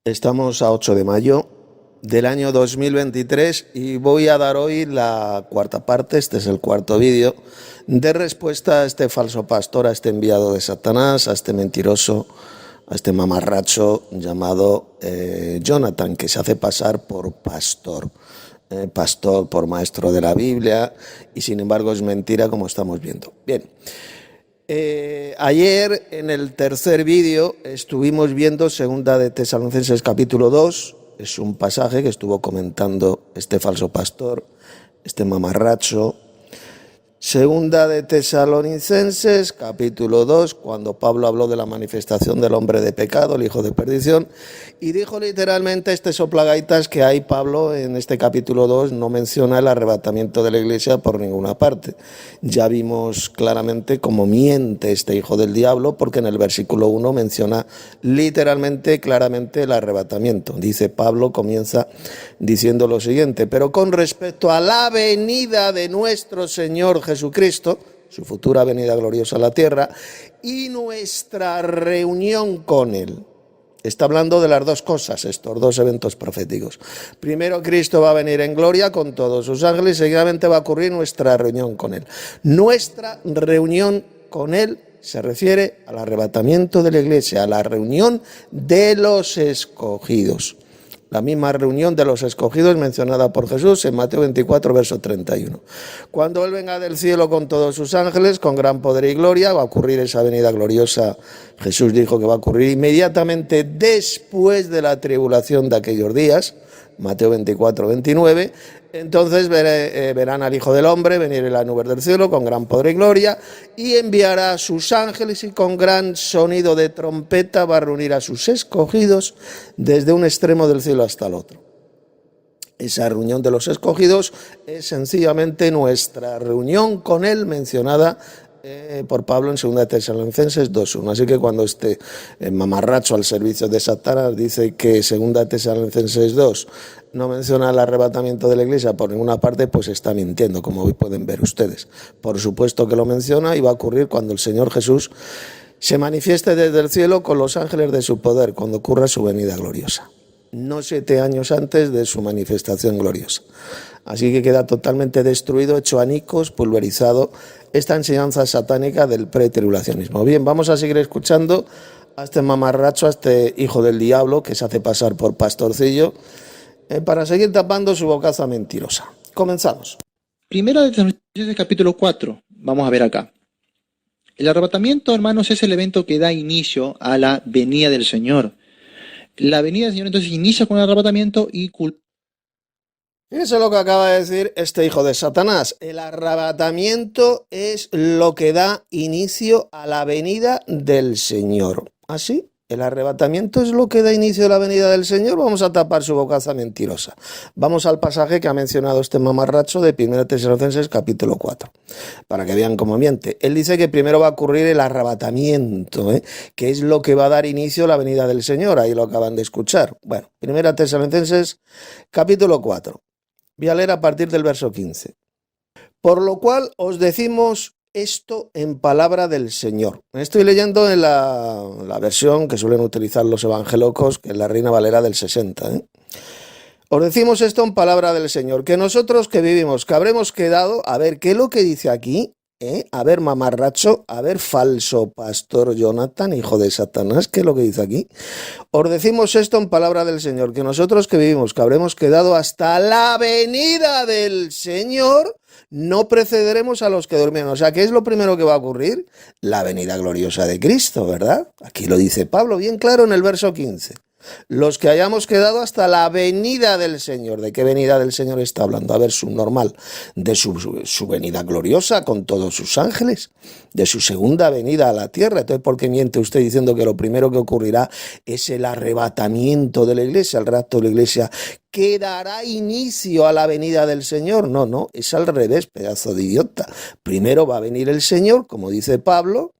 Estamos a 8 de mayo del año 2023 y voy a dar hoy la cuarta parte, este es el cuarto vídeo, de respuesta a este falso pastor, a este enviado de Satanás, a este mentiroso, a este mamarracho llamado Jonathan, que se hace pasar por pastor. Pastor por maestro de la Biblia, y sin embargo es mentira, como estamos viendo. Bien. Ayer en el tercer vídeo estuvimos viendo Segunda de Tesalonicenses capítulo 2, es un pasaje que estuvo comentando este falso pastor, este mamarracho. Segunda de Tesalonicenses capítulo 2, cuando Pablo habló de la manifestación del hombre de pecado, el hijo de perdición, y dijo literalmente este soplagaitas que ahí Pablo en este capítulo 2 no menciona el arrebatamiento de la iglesia por ninguna parte. Ya vimos claramente cómo miente este hijo del diablo, porque en el versículo 1 menciona literalmente, claramente el arrebatamiento. Dice Pablo, comienza diciendo lo siguiente: pero con respecto a la venida de nuestro Señor Jesucristo, su futura venida gloriosa a la tierra, y nuestra reunión con Él. Está hablando de las dos cosas, estos dos eventos proféticos. Primero, Cristo va a venir en gloria con todos sus ángeles, y seguidamente va a ocurrir nuestra reunión con Él. Nuestra reunión con Él se refiere al arrebatamiento de la iglesia, a la reunión de los escogidos. La misma reunión de los escogidos mencionada por Jesús en Mateo 24, verso 31. Cuando Él venga del cielo con todos sus ángeles, con gran poder y gloria, va a ocurrir esa venida gloriosa. Jesús dijo que va a ocurrir inmediatamente después de la tribulación de aquellos días, Mateo 24, 29. Entonces verán al Hijo del Hombre venir en las nubes del cielo con gran poder y gloria, y enviará a sus ángeles, y con gran sonido de trompeta va a reunir a sus escogidos desde un extremo del cielo hasta el otro. Esa reunión de los escogidos es sencillamente nuestra reunión con Él, mencionada por Pablo en 2 Tesalonicenses 2.1. Así que cuando este mamarracho al servicio de Satanás dice que 2 Tesalonicenses 2 no menciona el arrebatamiento de la iglesia por ninguna parte, pues está mintiendo, como hoy pueden ver ustedes. Por supuesto que lo menciona, y va a ocurrir cuando el Señor Jesús se manifieste desde el cielo con los ángeles de su poder, cuando ocurra su venida gloriosa. No 7 años antes de su manifestación gloriosa. Así que queda totalmente destruido, hecho anicos, pulverizado esta enseñanza satánica del pretribulacionismo. Bien, vamos a seguir escuchando a este mamarracho, a este hijo del diablo que se hace pasar por pastorcillo, para seguir tapando su bocaza mentirosa. Comenzamos. Primera de Tesalonicenses capítulo 4, vamos a ver acá. El arrebatamiento, hermanos, es el evento que da inicio a la venida del Señor. La venida del Señor entonces inicia con el arrebatamiento y Eso es lo que acaba de decir este hijo de Satanás. El arrebatamiento es lo que da inicio a la venida del Señor. ¿Así? El arrebatamiento es lo que da inicio a la venida del Señor. Vamos a tapar su bocaza mentirosa. Vamos al pasaje que ha mencionado este mamarracho de 1 Tesalonicenses capítulo 4, para que vean cómo miente. Él dice que primero va a ocurrir el arrebatamiento, que es lo que va a dar inicio a la venida del Señor. Ahí lo acaban de escuchar. Bueno, 1 Tesalonicenses capítulo 4. Voy a leer a partir del verso 15. Por lo cual os decimos esto en palabra del Señor. Estoy leyendo en la versión que suelen utilizar los evangelocos, que es la Reina Valera del 60. Os decimos esto en palabra del Señor, que nosotros que vivimos, que habremos quedado, a ver, ¿qué es lo que dice aquí? A ver, mamarracho, a ver, falso pastor Jonathan, hijo de Satanás, ¿qué es lo que dice aquí? Os decimos esto en palabra del Señor, que nosotros que vivimos, que habremos quedado hasta la venida del Señor, no precederemos a los que durmieron. O sea, ¿qué es lo primero que va a ocurrir? La venida gloriosa de Cristo, ¿verdad? Aquí lo dice Pablo bien claro en el verso 15. Los que hayamos quedado hasta la venida del Señor. ¿De qué venida del Señor está hablando? A ver, subnormal. De su venida gloriosa con todos sus ángeles. De su segunda venida a la tierra. Entonces, ¿por qué miente usted diciendo que lo primero que ocurrirá es el arrebatamiento de la iglesia, el rapto de la iglesia, que dará inicio a la venida del Señor? No, es al revés, pedazo de idiota. Primero va a venir el Señor, como dice Pablo,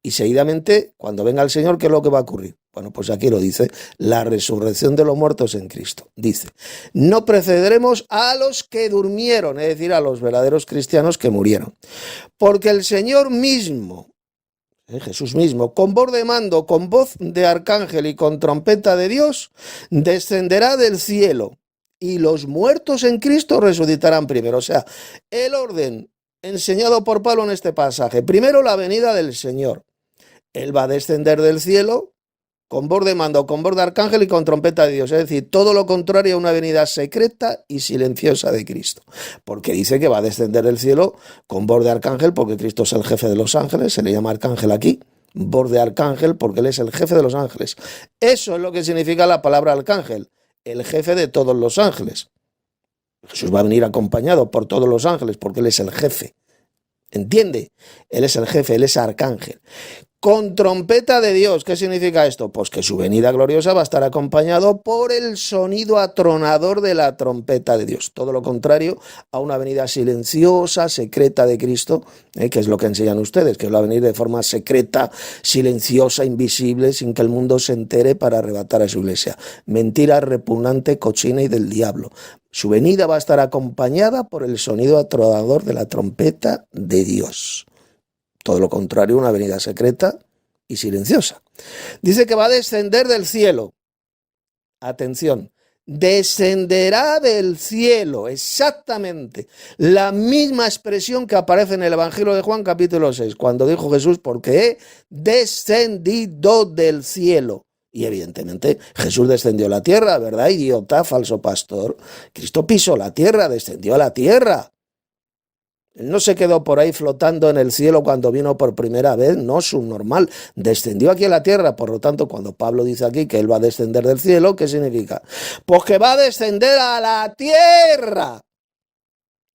y seguidamente, cuando venga el Señor, ¿qué es lo que va a ocurrir? Bueno, pues aquí lo dice, la resurrección de los muertos en Cristo. Dice, no precederemos a los que durmieron, es decir, a los verdaderos cristianos que murieron. Porque el Señor mismo, Jesús mismo, con voz de mando, con voz de arcángel y con trompeta de Dios, descenderá del cielo y los muertos en Cristo resucitarán primero. O sea, el orden enseñado por Pablo en este pasaje. Primero, la venida del Señor. Él va a descender del cielo con voz de mando, con voz de arcángel y con trompeta de Dios. Es decir, todo lo contrario a una venida secreta y silenciosa de Cristo. Porque dice que va a descender del cielo con voz de arcángel, porque Cristo es el jefe de los ángeles, se le llama arcángel aquí. Voz de arcángel porque él es el jefe de los ángeles. Eso es lo que significa la palabra arcángel, el jefe de todos los ángeles. Jesús va a venir acompañado por todos los ángeles porque él es el jefe. ¿Entiende? Él es el jefe, él es arcángel. Con trompeta de Dios. ¿Qué significa esto? Pues que su venida gloriosa va a estar acompañado por el sonido atronador de la trompeta de Dios. Todo lo contrario a una venida silenciosa, secreta de Cristo, que es lo que enseñan ustedes, que va a venir de forma secreta, silenciosa, invisible, sin que el mundo se entere para arrebatar a su iglesia. Mentira repugnante, cochina y del diablo. Su venida va a estar acompañada por el sonido atronador de la trompeta de Dios. Todo lo contrario, una venida secreta y silenciosa. Dice que va a descender del cielo. Atención, descenderá del cielo, exactamente. La misma expresión que aparece en el Evangelio de Juan capítulo 6, cuando dijo Jesús, porque he descendido del cielo. Y evidentemente Jesús descendió a la tierra, ¿verdad? Idiota, falso pastor. Cristo pisó la tierra, descendió a la tierra. Él no se quedó por ahí flotando en el cielo cuando vino por primera vez, no, subnormal, descendió aquí a la tierra. Por lo tanto, cuando Pablo dice aquí que él va a descender del cielo, ¿qué significa? Pues que va a descender a la tierra,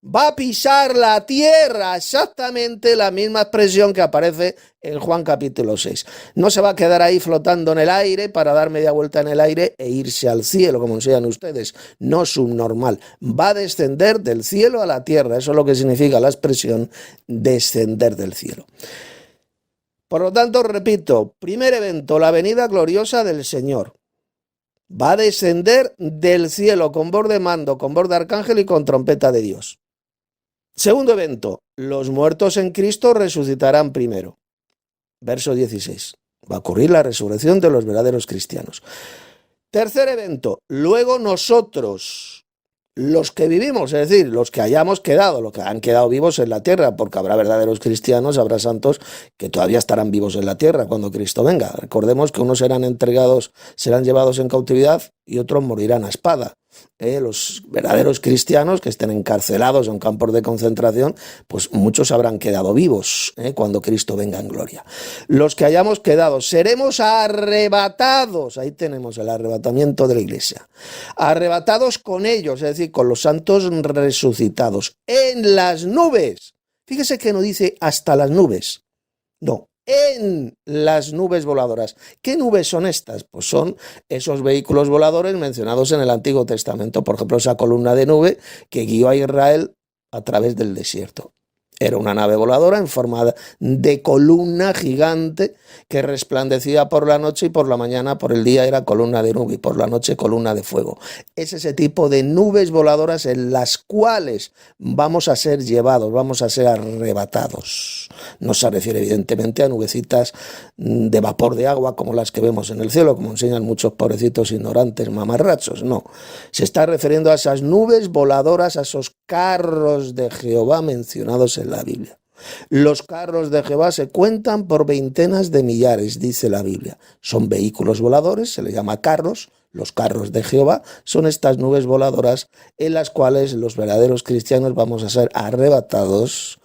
va a pisar la tierra, exactamente la misma expresión que aparece en Juan capítulo 6. No se va a quedar ahí flotando en el aire para dar media vuelta en el aire e irse al cielo, como enseñan ustedes. No, subnormal. Va a descender del cielo a la tierra. Eso es lo que significa la expresión descender del cielo. Por lo tanto, repito, primer evento, la venida gloriosa del Señor. Va a descender del cielo con voz de mando, con voz de arcángel y con trompeta de Dios. Segundo evento, los muertos en Cristo resucitarán primero. Verso 16. Va a ocurrir la resurrección de los verdaderos cristianos. Tercer evento, luego nosotros, los que vivimos, es decir, los que hayamos quedado, los que han quedado vivos en la tierra, porque habrá verdaderos cristianos, habrá santos que todavía estarán vivos en la tierra cuando Cristo venga. Recordemos que unos serán entregados, serán llevados en cautividad y otros morirán a espada. Los verdaderos cristianos que estén encarcelados en campos de concentración, pues muchos habrán quedado vivos cuando Cristo venga en gloria. Los que hayamos quedado, seremos arrebatados, ahí tenemos el arrebatamiento de la iglesia, arrebatados con ellos, es decir, con los santos resucitados, en las nubes. Fíjese que no dice hasta las nubes, no. En las nubes voladoras. ¿Qué nubes son estas? Pues son esos vehículos voladores mencionados en el Antiguo Testamento. Por ejemplo, esa columna de nube que guió a Israel a través del desierto. Era una nave voladora en forma de columna gigante que resplandecía por la noche y por la mañana, por el día era columna de nube y por la noche columna de fuego. Es ese tipo de nubes voladoras en las cuales vamos a ser llevados, vamos a ser arrebatados. No se refiere evidentemente a nubecitas de vapor de agua como las que vemos en el cielo, como enseñan muchos pobrecitos ignorantes mamarrachos, no. Se está refiriendo a esas nubes voladoras, a esos carros de Jehová mencionados en la Biblia. Los carros de Jehová se cuentan por veintenas de millares, dice la Biblia. Son vehículos voladores, se les llama carros. Los carros de Jehová son estas nubes voladoras en las cuales los verdaderos cristianos vamos a ser arrebatados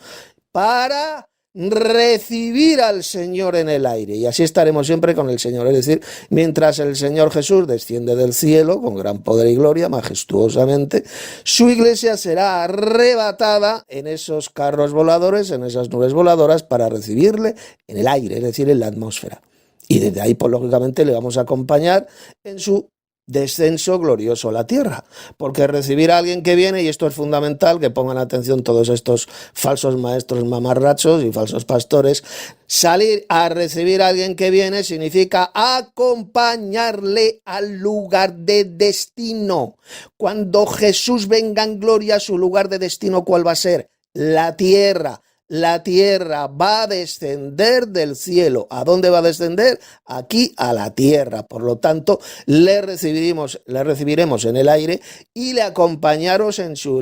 para recibir al Señor en el aire, y así estaremos siempre con el Señor, es decir, mientras el Señor Jesús desciende del cielo con gran poder y gloria, majestuosamente, su iglesia será arrebatada en esos carros voladores, en esas nubes voladoras, para recibirle en el aire, es decir, en la atmósfera, y desde ahí, pues lógicamente, le vamos a acompañar en su descenso glorioso a la tierra, porque recibir a alguien que viene, y esto es fundamental, que pongan atención todos estos falsos maestros mamarrachos y falsos pastores, salir a recibir a alguien que viene significa acompañarle al lugar de destino. Cuando Jesús venga en gloria, su lugar de destino, ¿cuál va a ser? La tierra. La tierra va a descender del cielo. ¿A dónde va a descender? Aquí a la tierra. Por lo tanto, le recibiremos en el aire y le acompañaremos en su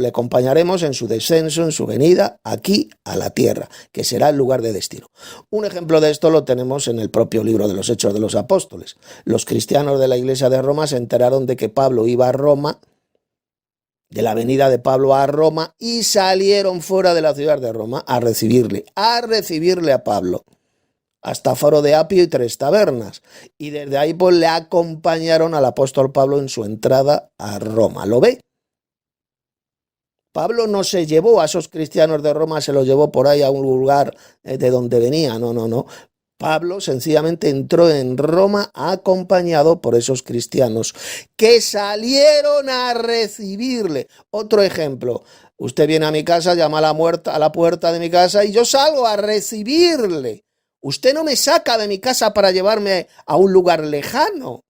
descenso, en su venida aquí a la tierra, que será el lugar de destino. Un ejemplo de esto lo tenemos en el propio libro de los Hechos de los Apóstoles. Los cristianos de la iglesia de Roma se enteraron de que Pablo iba a Roma, de la venida de Pablo a Roma, y salieron fuera de la ciudad de Roma a recibirle a Pablo, hasta Foro de Apio y 3 tabernas, y desde ahí pues le acompañaron al apóstol Pablo en su entrada a Roma. ¿Lo ve? Pablo no se llevó a esos cristianos de Roma, se los llevó por ahí a un lugar de donde venía, no. Pablo sencillamente entró en Roma acompañado por esos cristianos que salieron a recibirle. Otro ejemplo, usted viene a mi casa, llama a la puerta de mi casa y yo salgo a recibirle. Usted no me saca de mi casa para llevarme a un lugar lejano.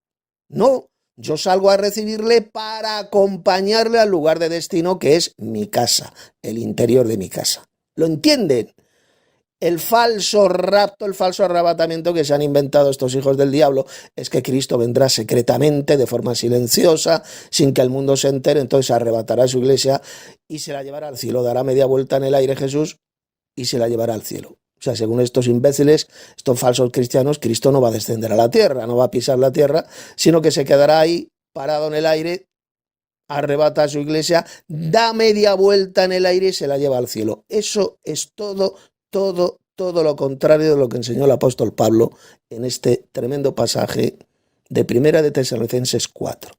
No, yo salgo a recibirle para acompañarle al lugar de destino, que es mi casa, el interior de mi casa. ¿Lo entienden? El falso rapto, el falso arrebatamiento que se han inventado estos hijos del diablo es que Cristo vendrá secretamente, de forma silenciosa, sin que el mundo se entere, entonces arrebatará a su iglesia y se la llevará al cielo, dará media vuelta en el aire Jesús y se la llevará al cielo. O sea, según estos imbéciles, estos falsos cristianos, Cristo no va a descender a la tierra, no va a pisar la tierra, sino que se quedará ahí parado en el aire, arrebata a su iglesia, da media vuelta en el aire y se la lleva al cielo. Eso es todo lo contrario de lo que enseñó el apóstol Pablo en este tremendo pasaje de Primera de Tesalonicenses 4.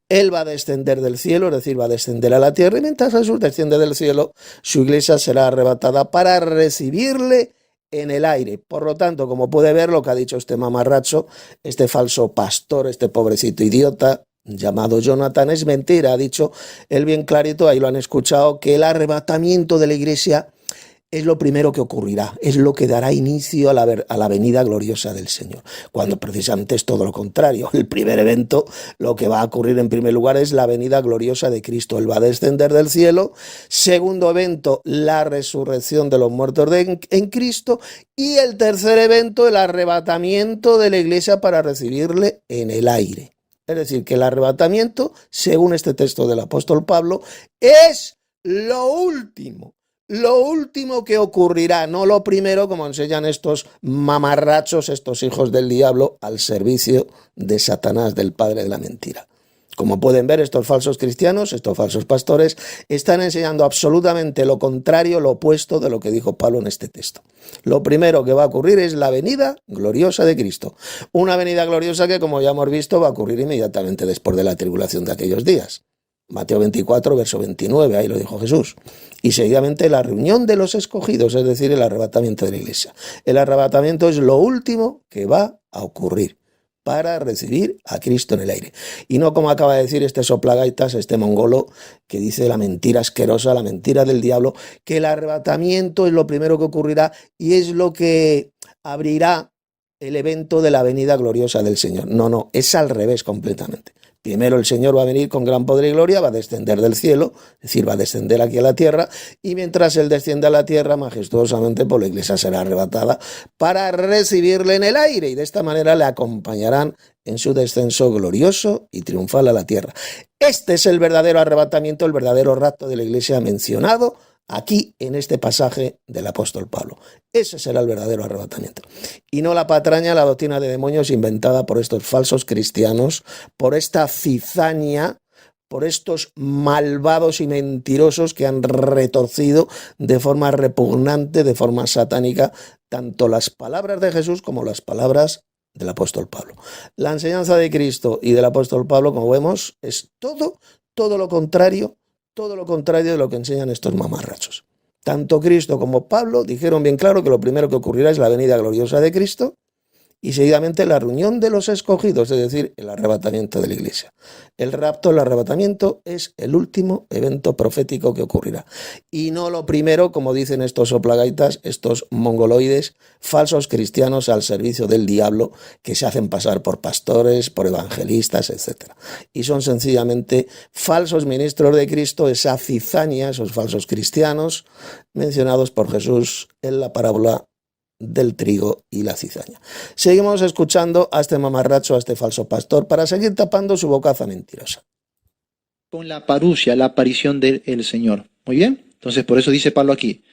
Él va a descender del cielo, es decir, va a descender a la tierra, y mientras Jesús desciende del cielo, su iglesia será arrebatada para recibirle en el aire. Por lo tanto, como puede ver, lo que ha dicho este mamarracho, este falso pastor, este pobrecito idiota llamado Jonathan, es mentira. Ha dicho él bien clarito, ahí lo han escuchado, que el arrebatamiento de la iglesia es lo primero que ocurrirá, es lo que dará inicio a la venida gloriosa del Señor, cuando precisamente es todo lo contrario. El primer evento, lo que va a ocurrir en primer lugar es la venida gloriosa de Cristo. Él va a descender del cielo. Segundo evento, la resurrección de los muertos en Cristo. Y el tercer evento, el arrebatamiento de la iglesia para recibirle en el aire. Es decir, que el arrebatamiento, según este texto del apóstol Pablo, es lo último que ocurrirá, no lo primero, como enseñan estos mamarrachos, estos hijos del diablo, al servicio de Satanás, del padre de la mentira. Como pueden ver, estos falsos cristianos, estos falsos pastores, están enseñando absolutamente lo contrario, lo opuesto de lo que dijo Pablo en este texto. Lo primero que va a ocurrir es la venida gloriosa de Cristo. Una venida gloriosa que, como ya hemos visto, va a ocurrir inmediatamente después de la tribulación de aquellos días. Mateo 24, verso 29, ahí lo dijo Jesús. Y seguidamente la reunión de los escogidos, es decir, el arrebatamiento de la iglesia. El arrebatamiento es lo último que va a ocurrir para recibir a Cristo en el aire. Y no como acaba de decir este soplagaitas, este mongolo, que dice la mentira asquerosa, la mentira del diablo, que el arrebatamiento es lo primero que ocurrirá y es lo que abrirá el evento de la venida gloriosa del Señor. No, es al revés completamente. Primero el Señor va a venir con gran poder y gloria, va a descender del cielo, es decir, va a descender aquí a la tierra, y mientras Él desciende a la tierra, majestuosamente, pues la iglesia será arrebatada para recibirle en el aire, y de esta manera le acompañarán en su descenso glorioso y triunfal a la tierra. Este es el verdadero arrebatamiento, el verdadero rapto de la iglesia mencionado aquí en este pasaje del apóstol Pablo. Ese será el verdadero arrebatamiento. Y no la patraña, la doctrina de demonios inventada por estos falsos cristianos, por esta cizaña, por estos malvados y mentirosos que han retorcido de forma repugnante, de forma satánica, tanto las palabras de Jesús como las palabras del apóstol Pablo. La enseñanza de Cristo y del apóstol Pablo, como vemos, es todo lo contrario de lo que enseñan estos mamarrachos. Tanto Cristo como Pablo dijeron bien claro que lo primero que ocurrirá es la venida gloriosa de Cristo y seguidamente la reunión de los escogidos, es decir, el arrebatamiento de la iglesia. El rapto, el arrebatamiento es el último evento profético que ocurrirá. Y no lo primero, como dicen estos soplagaitas, estos mongoloides, falsos cristianos al servicio del diablo, que se hacen pasar por pastores, por evangelistas, etc. Y son sencillamente falsos ministros de Cristo, esa cizaña, esos falsos cristianos mencionados por Jesús en la parábola del trigo y la cizaña. Seguimos escuchando a este mamarracho, a este falso pastor, para seguir tapando su bocaza mentirosa. Con la parusia, la aparición del Señor. Muy bien. Entonces, por eso dice Pablo aquí.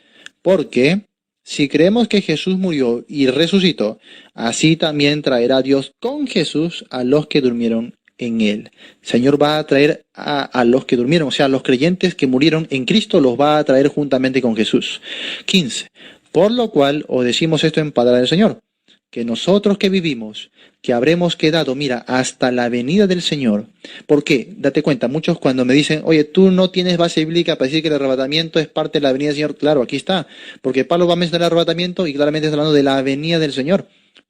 Porque si creemos que Jesús murió y resucitó, así también traerá Dios con Jesús a los que durmieron en él. El Señor va a traer a los que durmieron, o sea, a los creyentes que murieron en Cristo, los va a traer juntamente con Jesús. 15. Por lo cual os decimos esto en palabra del Señor, que nosotros que vivimos, que habremos quedado, mira, hasta la venida del Señor. ¿Por qué? Date cuenta, muchos cuando me dicen, oye, tú no tienes base bíblica para decir que el arrebatamiento es parte de la venida del Señor. Claro, aquí está, porque Pablo va a mencionar el arrebatamiento y claramente está hablando de la venida del Señor.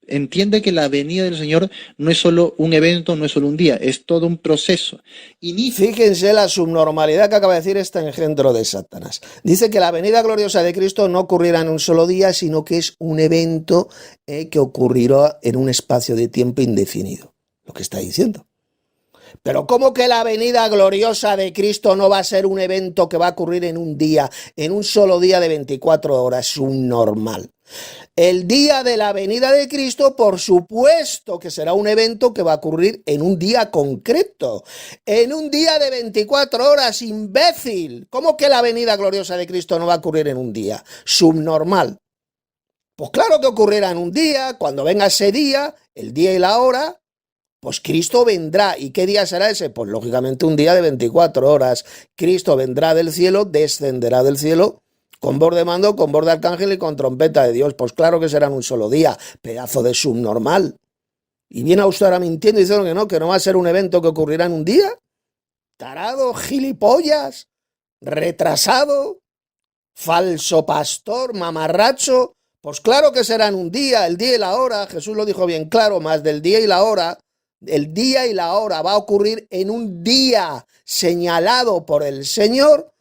Entiende que la venida del Señor no es solo un evento, no es solo un día, es todo un proceso. Fíjense la subnormalidad que acaba de decir este engendro de Satanás. Dice que la venida gloriosa de Cristo no ocurrirá en un solo día, sino que es un evento que ocurrirá en un espacio de tiempo indefinido. Lo que está diciendo. Pero ¿cómo que la venida gloriosa de Cristo no va a ser un evento que va a ocurrir en un día, en un solo día de 24 horas? Es un normal. El día de la venida de Cristo, por supuesto que será un evento que va a ocurrir en un día concreto, en un día de 24 horas, imbécil. ¿Cómo que la venida gloriosa de Cristo no va a ocurrir en un día? Subnormal. Pues claro que ocurrirá en un día, cuando venga ese día, el día y la hora, pues Cristo vendrá. ¿Y qué día será ese? Pues lógicamente un día de 24 horas. Cristo vendrá del cielo, descenderá del cielo, con voz de mando, con voz de arcángel y con trompeta de Dios. Pues claro que será en un solo día, pedazo de subnormal. Y viene usted ahora mintiendo y diciendo que no va a ser un evento que ocurrirá en un día. Tarado, gilipollas, retrasado, falso pastor, mamarracho. Pues claro que será en un día, el día y la hora. Jesús lo dijo bien claro, más del día y la hora. El día y la hora va a ocurrir en un día señalado por el Señor.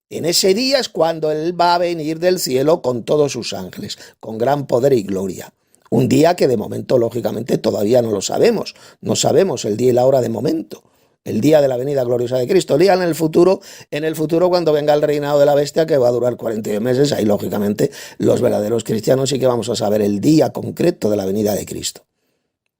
En ese día es cuando Él va a venir del cielo con todos sus ángeles, con gran poder y gloria. Un día que de momento, lógicamente, todavía no lo sabemos. No sabemos el día y la hora de momento. El día de la venida gloriosa de Cristo. El día en el futuro cuando venga el reinado de la bestia, que va a durar 42 meses, ahí lógicamente los verdaderos cristianos sí que vamos a saber el día concreto de la venida de Cristo.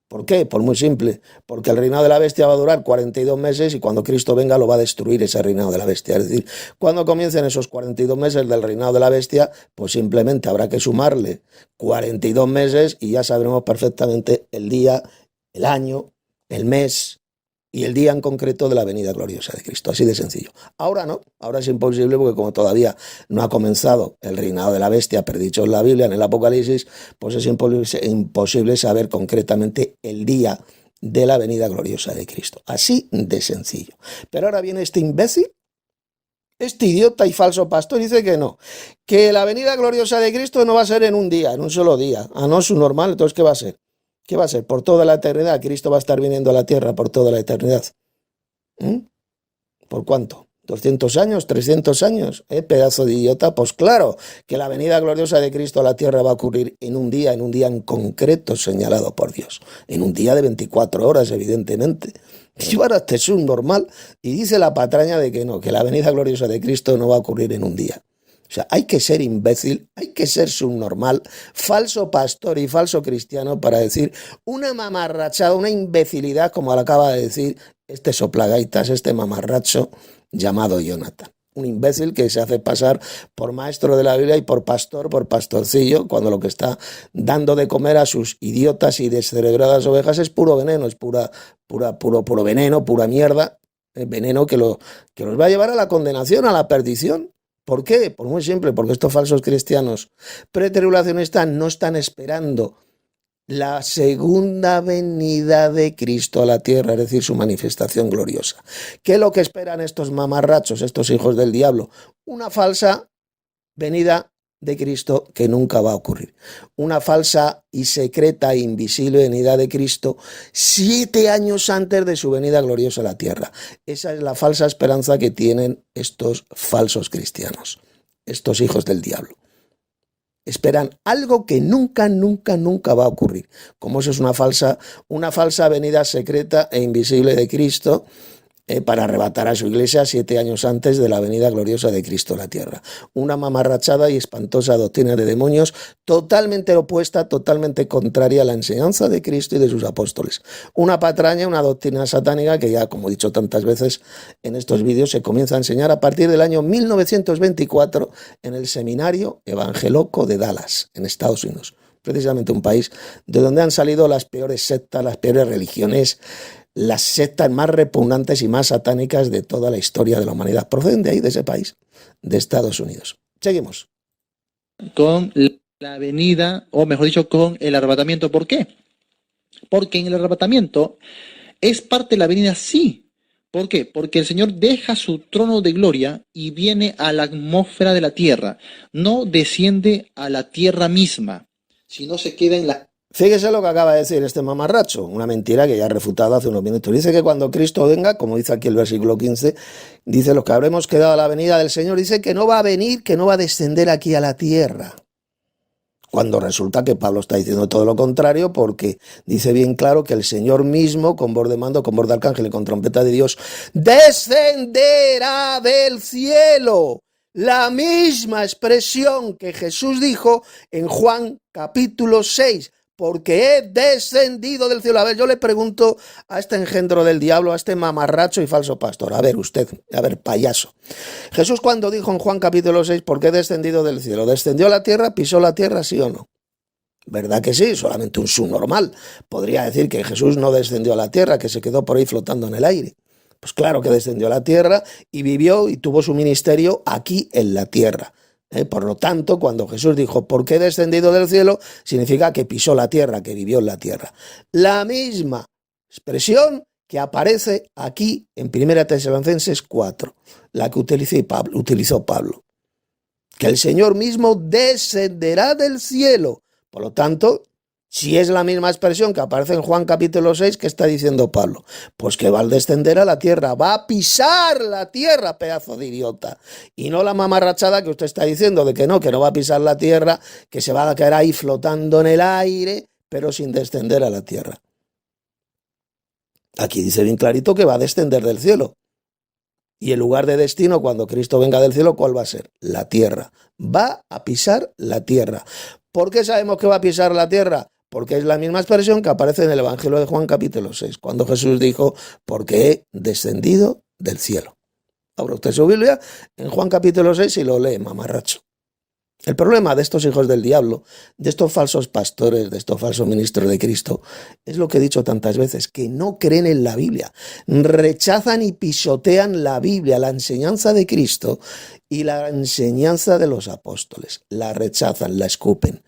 ¿Por qué? Pues muy simple, porque el reinado de la bestia va a durar 42 meses y cuando Cristo venga lo va a destruir ese reinado de la bestia. Es decir, cuando comiencen esos 42 meses del reinado de la bestia, pues simplemente habrá que sumarle 42 meses y ya sabremos perfectamente el día, el año, el mes y el día en concreto de la venida gloriosa de Cristo. Así de sencillo. Ahora no, ahora es imposible porque como todavía no ha comenzado el reinado de la bestia, predicho en la Biblia, en el Apocalipsis, pues es imposible saber concretamente el día de la venida gloriosa de Cristo. Así de sencillo. Pero ahora viene este imbécil, este idiota y falso pastor, dice que no, que la venida gloriosa de Cristo no va a ser en un día, en un solo día. Ah, no, es un normal, entonces ¿qué va a ser? ¿Qué va a ser? Por toda la eternidad. Cristo va a estar viniendo a la tierra por toda la eternidad. ¿Por cuánto? ¿200 años? ¿300 años? Pedazo de idiota. Pues claro, que la venida gloriosa de Cristo a la tierra va a ocurrir en un día en concreto señalado por Dios. En un día de 24 horas, evidentemente. Y ahora este es un normal. Y dice la patraña de que no, que la venida gloriosa de Cristo no va a ocurrir en un día. O sea, hay que ser imbécil, hay que ser subnormal, falso pastor y falso cristiano para decir una mamarrachada, una imbecilidad como la acaba de decir este soplagaitas, este mamarracho llamado Jonathan. Un imbécil que se hace pasar por maestro de la Biblia y por pastor, por pastorcillo, cuando lo que está dando de comer a sus idiotas y descerebradas ovejas es puro veneno, es puro veneno, pura mierda, veneno que los va a llevar a la condenación, a la perdición. ¿Por qué? Pues muy simple, porque estos falsos cristianos pretribulacionistas no están esperando la segunda venida de Cristo a la tierra, es decir, su manifestación gloriosa. ¿Qué es lo que esperan estos mamarrachos, estos hijos del diablo? Una falsa venida de Cristo que nunca va a ocurrir. Una falsa y secreta e invisible venida de Cristo 7 años antes de su venida gloriosa a la tierra. Esa es la falsa esperanza que tienen estos falsos cristianos, estos hijos del diablo. Esperan algo que nunca va a ocurrir. Como eso es una falsa venida secreta e invisible de Cristo, para arrebatar a su iglesia 7 años antes de la venida gloriosa de Cristo a la tierra. Una mamarrachada y espantosa doctrina de demonios totalmente opuesta, totalmente contraria a la enseñanza de Cristo y de sus apóstoles. Una patraña, una doctrina satánica que ya, como he dicho tantas veces en estos vídeos, se comienza a enseñar a partir del año 1924 en el Seminario Evangeloco de Dallas, en Estados Unidos. Precisamente un país de donde han salido las peores sectas, las peores religiones, las sectas más repugnantes y más satánicas de toda la historia de la humanidad. Proceden de ahí, de ese país, de Estados Unidos. Seguimos. Con la venida, o mejor dicho, con el arrebatamiento. ¿Por qué? Porque en el arrebatamiento es parte de la venida, sí. ¿Por qué? Porque el Señor deja su trono de gloria y viene a la atmósfera de la tierra. No desciende a la tierra misma, sino se queda en la... Fíjese lo que acaba de decir este mamarracho, una mentira que ya ha refutado hace unos minutos. Dice que cuando Cristo venga, como dice aquí el versículo 15, dice los que habremos quedado a la venida del Señor, dice que no va a venir, que no va a descender aquí a la tierra. Cuando resulta que Pablo está diciendo todo lo contrario, porque dice bien claro que el Señor mismo, con voz de mando, con voz de arcángel y con trompeta de Dios, descenderá del cielo. La misma expresión que Jesús dijo en Juan capítulo 6. Porque he descendido del cielo. A ver, yo le pregunto a este engendro del diablo, a este mamarracho y falso pastor. A ver, usted, payaso. Jesús cuando dijo en Juan capítulo 6, ¿por qué he descendido del cielo? ¿Descendió a la tierra? ¿Pisó la tierra? ¿Sí o no? ¿Verdad que sí? Solamente un subnormal podría decir que Jesús no descendió a la tierra, que se quedó por ahí flotando en el aire. Pues claro que descendió a la tierra y vivió y tuvo su ministerio aquí en la tierra. Por lo tanto, cuando Jesús dijo, ¿por qué he descendido del cielo?, significa que pisó la tierra, que vivió en la tierra. La misma expresión que aparece aquí en 1 Tesalonicenses 4, la que utilizó Pablo. Que el Señor mismo descenderá del cielo. Por lo tanto, si es la misma expresión que aparece en Juan capítulo 6, ¿qué está diciendo Pablo? Pues que va a descender a la tierra, va a pisar la tierra, pedazo de idiota. Y no la mamarrachada que usted está diciendo de que no va a pisar la tierra, que se va a quedar ahí flotando en el aire, pero sin descender a la tierra. Aquí dice bien clarito que va a descender del cielo. Y el lugar de destino, cuando Cristo venga del cielo, ¿cuál va a ser? La tierra. Va a pisar la tierra. ¿Por qué sabemos que va a pisar la tierra? Porque es la misma expresión que aparece en el Evangelio de Juan capítulo 6, cuando Jesús dijo, porque he descendido del cielo. Abra usted su Biblia en Juan capítulo 6 y lo lee, mamarracho. El problema de estos hijos del diablo, de estos falsos pastores, de estos falsos ministros de Cristo, es lo que he dicho tantas veces, que no creen en la Biblia, rechazan y pisotean la Biblia, la enseñanza de Cristo y la enseñanza de los apóstoles. La rechazan, la escupen.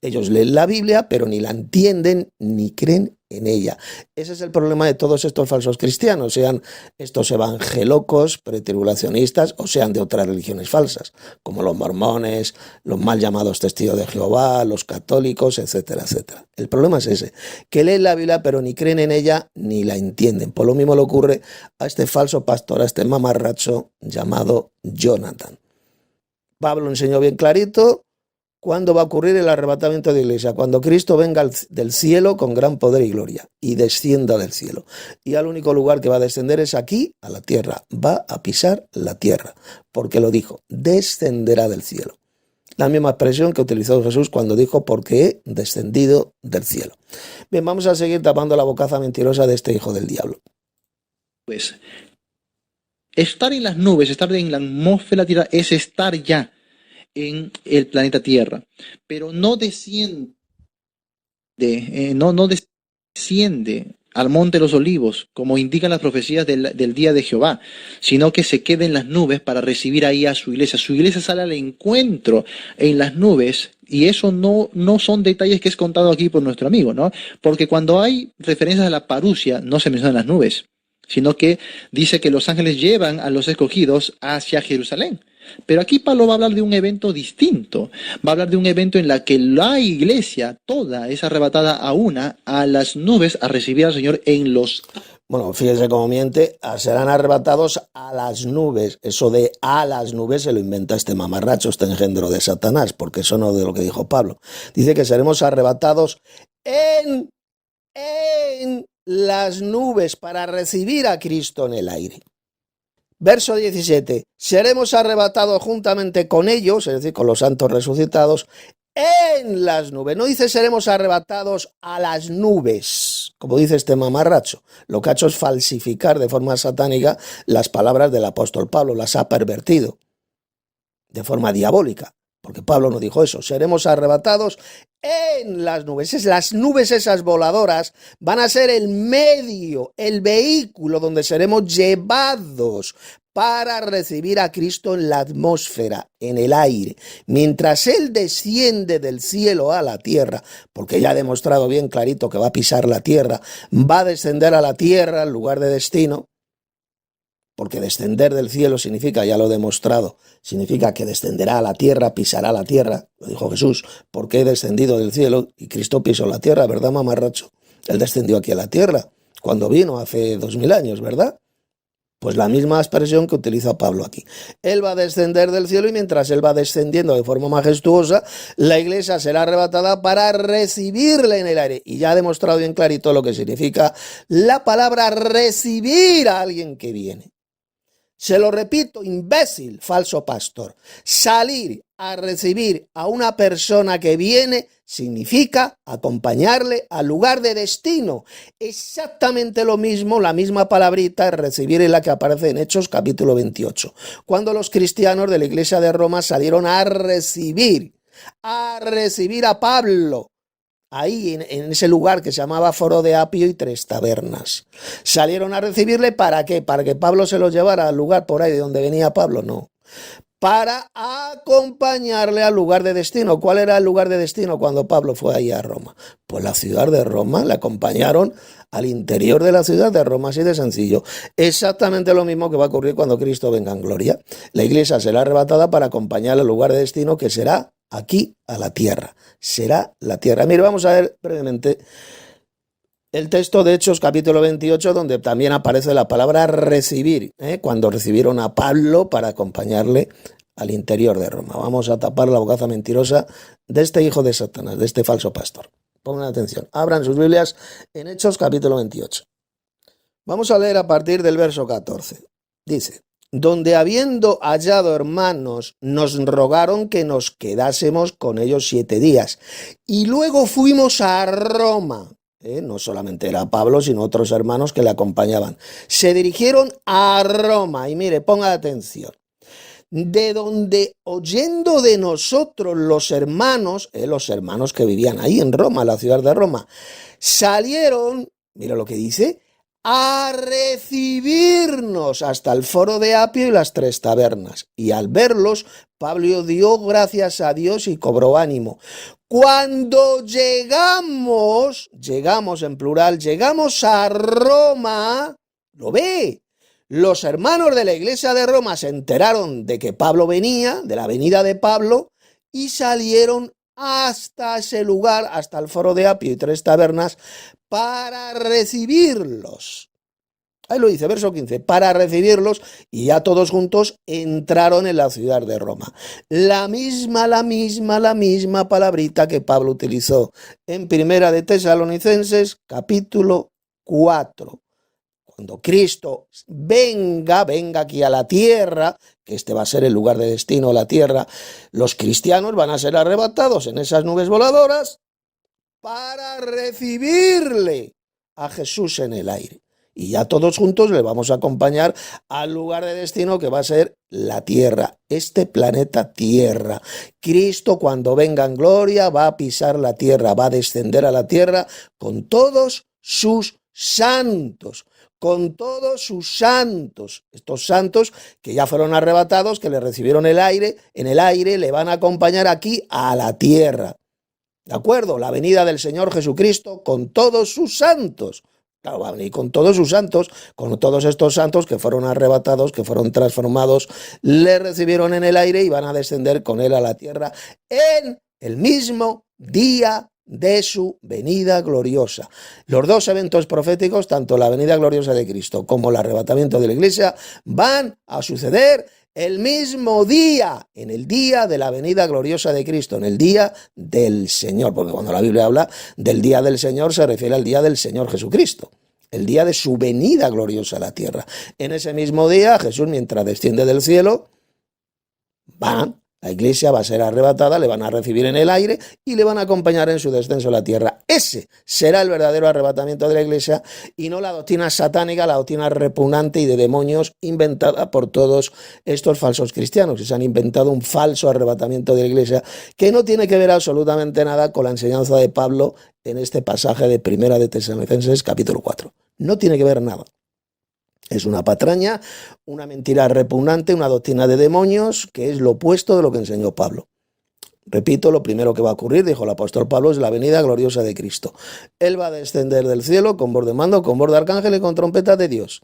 Ellos leen la Biblia, pero ni la entienden ni creen en ella. Ese es el problema de todos estos falsos cristianos, sean estos evangelocos, pretribulacionistas, o sean de otras religiones falsas, como los mormones, los mal llamados testigos de Jehová, los católicos, etcétera, etcétera. El problema es ese, que leen la Biblia, pero ni creen en ella ni la entienden. Por lo mismo le ocurre a este falso pastor, a este mamarracho llamado Jonathan. Pablo enseñó bien clarito cuándo va a ocurrir el arrebatamiento de la iglesia, cuando Cristo venga del cielo con gran poder y gloria y descienda del cielo. Y al único lugar que va a descender es aquí, a la tierra. Va a pisar la tierra, porque lo dijo, descenderá del cielo. La misma expresión que utilizó Jesús cuando dijo, porque he descendido del cielo. Bien, vamos a seguir tapando la bocaza mentirosa de este hijo del diablo. Pues, estar en las nubes, estar en la atmósfera de la tierra, es estar ya en el planeta Tierra, pero no desciende, no desciende al monte de los olivos, como indican las profecías del día de Jehová, sino que se queda en las nubes para recibir ahí a su iglesia. Su iglesia sale al encuentro en las nubes, y eso no son detalles que es contado aquí por nuestro amigo, ¿no? Porque cuando hay referencias a la parusia, no se mencionan las nubes, sino que dice que los ángeles llevan a los escogidos hacia Jerusalén. Pero aquí Pablo va a hablar de un evento distinto. Va a hablar de un evento en la que la iglesia toda es arrebatada a una a las nubes a recibir al Señor en los... Bueno, fíjese cómo miente, serán arrebatados a las nubes. Eso de a las nubes se lo inventa este mamarracho, este engendro de Satanás, porque eso no es de lo que dijo Pablo. Dice que seremos arrebatados en las nubes para recibir a Cristo en el aire. Verso 17, seremos arrebatados juntamente con ellos, es decir, con los santos resucitados, en las nubes. No dice seremos arrebatados a las nubes, como dice este mamarracho. Lo que ha hecho es falsificar de forma satánica las palabras del apóstol Pablo, las ha pervertido de forma diabólica, porque Pablo no dijo eso. Seremos arrebatados en las nubes. Las nubes esas voladoras van a ser el medio, el vehículo donde seremos llevados para recibir a Cristo en la atmósfera, en el aire. Mientras Él desciende del cielo a la tierra, porque ya ha demostrado bien clarito que va a pisar la tierra, va a descender a la tierra en lugar de destino, porque descender del cielo significa, ya lo he demostrado, significa que descenderá a la tierra, pisará la tierra, lo dijo Jesús, porque he descendido del cielo y Cristo pisó la tierra, ¿verdad, mamarracho? Él descendió aquí a la tierra, cuando vino hace 2000 años, ¿verdad? Pues la misma expresión que utiliza Pablo aquí. Él va a descender del cielo y mientras Él va descendiendo de forma majestuosa, la iglesia será arrebatada para recibirle en el aire. Y ya ha demostrado bien clarito lo que significa la palabra recibir a alguien que viene. Se lo repito, imbécil, falso pastor. Salir a recibir a una persona que viene significa acompañarle al lugar de destino. Exactamente lo mismo, la misma palabrita, recibir, en la que aparece en Hechos capítulo 28. Cuando los cristianos de la iglesia de Roma salieron a recibir a Pablo. Ahí en ese lugar que se llamaba Foro de Apio y Tres Tabernas. ¿Salieron a recibirle para qué? ¿Para que Pablo se los llevara al lugar por ahí de donde venía Pablo? No. Para acompañarle al lugar de destino. ¿Cuál era el lugar de destino cuando Pablo fue ahí a Roma? Pues la ciudad de Roma. Le acompañaron al interior de la ciudad de Roma, así de sencillo. Exactamente lo mismo que va a ocurrir cuando Cristo venga en gloria. La iglesia será arrebatada para acompañarle al lugar de destino, que será aquí a la tierra. Será la tierra. Mire, vamos a ver brevemente el texto de Hechos capítulo 28, donde también aparece la palabra recibir, cuando recibieron a Pablo para acompañarle al interior de Roma. Vamos a tapar la bocaza mentirosa de este hijo de Satanás, de este falso pastor. Pongan atención, abran sus Biblias en Hechos capítulo 28. Vamos a leer a partir del verso 14. Dice: donde habiendo hallado hermanos, nos rogaron que nos quedásemos con ellos 7 días. Y luego fuimos a Roma. No solamente era Pablo, sino otros hermanos que le acompañaban. Se dirigieron a Roma. Y mire, ponga atención. De donde, oyendo de nosotros los hermanos que vivían ahí en Roma, la ciudad de Roma, salieron, mira lo que dice, a recibirnos hasta el Foro de Apio y las Tres Tabernas. Y al verlos, Pablo dio gracias a Dios y cobró ánimo. Cuando llegamos en plural, llegamos a Roma, ¿lo ve? Los hermanos de la iglesia de Roma se enteraron de que Pablo venía, de la venida de Pablo, y salieron hasta ese lugar, hasta el Foro de Apio y Tres Tabernas, para recibirlos. Ahí lo dice, verso 15, para recibirlos, y ya todos juntos entraron en la ciudad de Roma. La misma palabrita que Pablo utilizó en Primera de Tesalonicenses, capítulo 4. Cuando Cristo venga aquí a la tierra, que este va a ser el lugar de destino, la tierra, los cristianos van a ser arrebatados en esas nubes voladoras para recibirle a Jesús en el aire. Y ya todos juntos le vamos a acompañar al lugar de destino, que va a ser la tierra, este planeta Tierra. Cristo, cuando venga en gloria, va a pisar la tierra, va a descender a la tierra con todos sus santos. Con todos sus santos, estos santos que ya fueron arrebatados, que le recibieron en el aire, le van a acompañar aquí a la tierra. ¿De acuerdo? La venida del Señor Jesucristo con todos sus santos. Claro, va a venir con todos sus santos, con todos estos santos que fueron arrebatados, que fueron transformados, le recibieron en el aire y van a descender con él a la tierra en el mismo día de su venida gloriosa. Los dos eventos proféticos, tanto la venida gloriosa de Cristo como el arrebatamiento de la iglesia, van a suceder el mismo día, en el día de la venida gloriosa de Cristo, en el día del Señor, porque cuando la Biblia habla del día del Señor se refiere al día del Señor Jesucristo, el día de su venida gloriosa a la tierra. En ese mismo día, Jesús, mientras desciende del cielo, la iglesia va a ser arrebatada, le van a recibir en el aire y le van a acompañar en su descenso a la tierra. Ese será el verdadero arrebatamiento de la iglesia y no la doctrina satánica, la doctrina repugnante y de demonios inventada por todos estos falsos cristianos que se han inventado un falso arrebatamiento de la iglesia que no tiene que ver absolutamente nada con la enseñanza de Pablo en este pasaje de Primera de Tesalonicenses capítulo 4. No tiene que ver nada. Es una patraña, una mentira repugnante, una doctrina de demonios, que es lo opuesto de lo que enseñó Pablo. Repito, lo primero que va a ocurrir, dijo el apóstol Pablo, es la venida gloriosa de Cristo. Él va a descender del cielo con voz de mando, con voz de arcángel y con trompeta de Dios.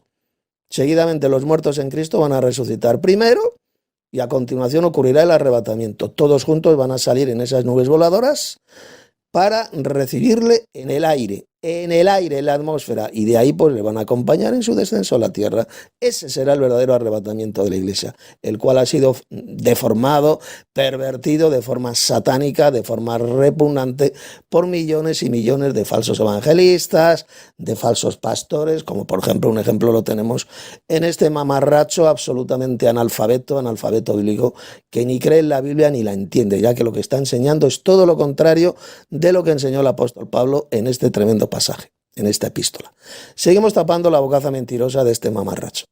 Seguidamente los muertos en Cristo van a resucitar primero y a continuación ocurrirá el arrebatamiento. Todos juntos van a salir en esas nubes voladoras para recibirle en el aire, en la atmósfera, y de ahí pues le van a acompañar en su descenso a la tierra. Ese será el verdadero arrebatamiento de la iglesia, el cual ha sido deformado, pervertido de forma satánica, de forma repugnante por millones y millones de falsos evangelistas, de falsos pastores, como por ejemplo, un ejemplo lo tenemos en este mamarracho absolutamente analfabeto bíblico, que ni cree en la Biblia ni la entiende, ya que lo que está enseñando es todo lo contrario de lo que enseñó el apóstol Pablo en este tremendo pasaje, en esta epístola. Seguimos tapando la bocaza mentirosa de este mamarracho.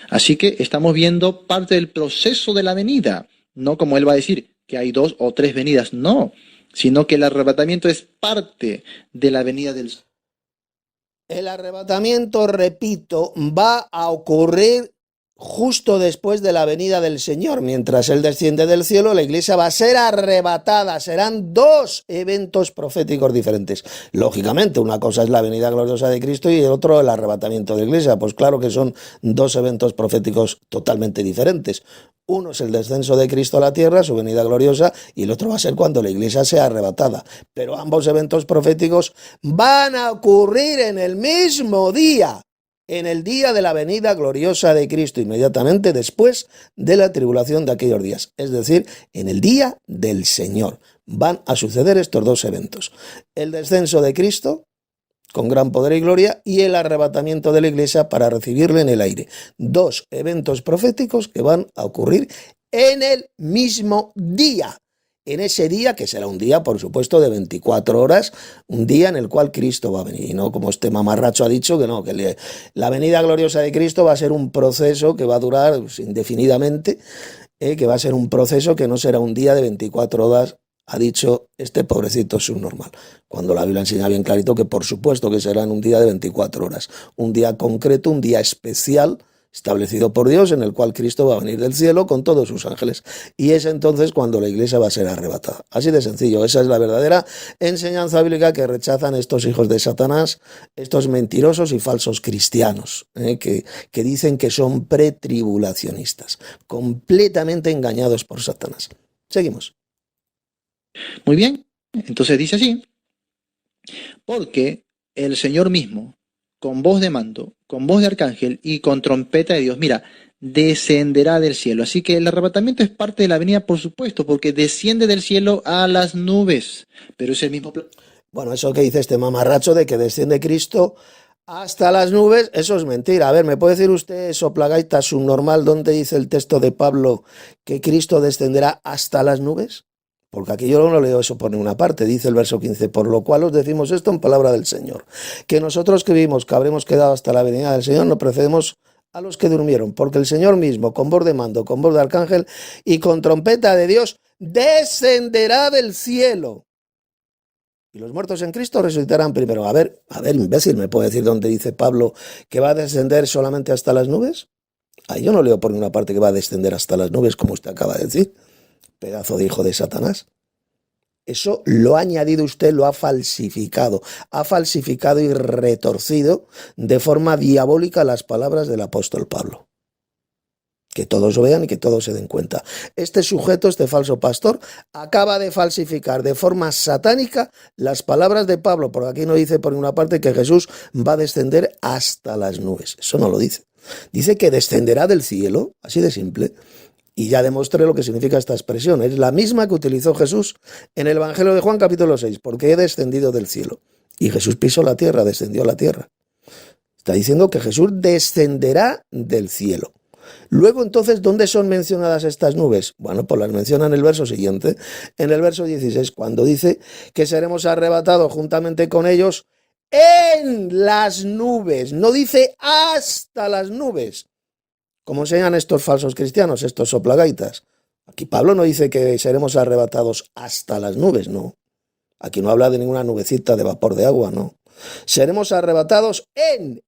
Así que estamos viendo parte del proceso de la venida, no como él va a decir que hay 2 o 3 venidas, no, sino que el arrebatamiento es parte de la venida del Señor. El arrebatamiento, repito, va a ocurrir justo después de la venida del Señor. Mientras Él desciende del cielo, la iglesia va a ser arrebatada. Serán 2 eventos proféticos diferentes. Lógicamente, una cosa es la venida gloriosa de Cristo y el otro el arrebatamiento de la iglesia. Pues claro que son 2 eventos proféticos totalmente diferentes. Uno es el descenso de Cristo a la tierra, su venida gloriosa, y el otro va a ser cuando la iglesia sea arrebatada. Pero ambos eventos proféticos van a ocurrir en el mismo día, en el día de la venida gloriosa de Cristo, inmediatamente después de la tribulación de aquellos días, es decir, en el día del Señor. Van a suceder estos 2 eventos: el descenso de Cristo con gran poder y gloria y el arrebatamiento de la iglesia para recibirle en el aire. 2 eventos proféticos que van a ocurrir en el mismo día. En ese día, que será un día, por supuesto, de 24 horas, un día en el cual Cristo va a venir. Y no como este mamarracho ha dicho, que no, que la venida gloriosa de Cristo va a ser un proceso que va a durar indefinidamente, que va a ser un proceso que no será un día de 24 horas, ha dicho este pobrecito subnormal. Cuando la Biblia enseña bien clarito que por supuesto que será en un día de 24 horas, un día concreto, un día especial, establecido por Dios, en el cual Cristo va a venir del cielo con todos sus ángeles. Y es entonces cuando la iglesia va a ser arrebatada. Así de sencillo, esa es la verdadera enseñanza bíblica que rechazan estos hijos de Satanás, estos mentirosos y falsos cristianos, que dicen que son pretribulacionistas, completamente engañados por Satanás. Seguimos. Muy bien, entonces dice así: porque el Señor mismo, con voz de mando, con voz de arcángel y con trompeta de Dios, mira, descenderá del cielo. Así que el arrebatamiento es parte de la venida, por supuesto, porque desciende del cielo a las nubes, pero es el mismo plan. Bueno, eso que dice este mamarracho de que desciende Cristo hasta las nubes, eso es mentira. A ver, ¿me puede decir usted, soplagaita subnormal, dónde dice el texto de Pablo que Cristo descenderá hasta las nubes? Porque aquí yo no leo eso por ninguna parte. Dice el verso 15, por lo cual os decimos esto en palabra del Señor, que nosotros que vivimos, que habremos quedado hasta la venida del Señor, no precedemos a los que durmieron, porque el Señor mismo, con voz de mando, con voz de arcángel y con trompeta de Dios, descenderá del cielo. Y los muertos en Cristo resucitarán primero. A ver, imbécil, ¿me puede decir dónde dice Pablo que va a descender solamente hasta las nubes? Ahí yo no leo por ninguna parte que va a descender hasta las nubes, como usted acaba de decir. Pedazo de hijo de Satanás. Eso lo ha añadido usted, lo ha falsificado y retorcido de forma diabólica las palabras del apóstol Pablo. Que todos vean y que todos se den cuenta. Este sujeto, este falso pastor, acaba de falsificar de forma satánica las palabras de Pablo, porque aquí no dice por una parte que Jesús va a descender hasta las nubes. Eso no lo dice. Dice que descenderá del cielo, así de simple. Y ya demostré lo que significa esta expresión. Es la misma que utilizó Jesús en el Evangelio de Juan capítulo 6, porque he descendido del cielo. Y Jesús pisó la tierra, descendió a la tierra. Está diciendo que Jesús descenderá del cielo. Luego, entonces, ¿dónde son mencionadas estas nubes? Bueno, pues las menciona en el verso siguiente, en el verso 16, cuando dice que seremos arrebatados juntamente con ellos en las nubes. No dice hasta las nubes, como enseñan estos falsos cristianos, estos soplagaitas. Aquí Pablo no dice que seremos arrebatados hasta las nubes, no. Aquí no habla de ninguna nubecita de vapor de agua, no. Seremos arrebatados en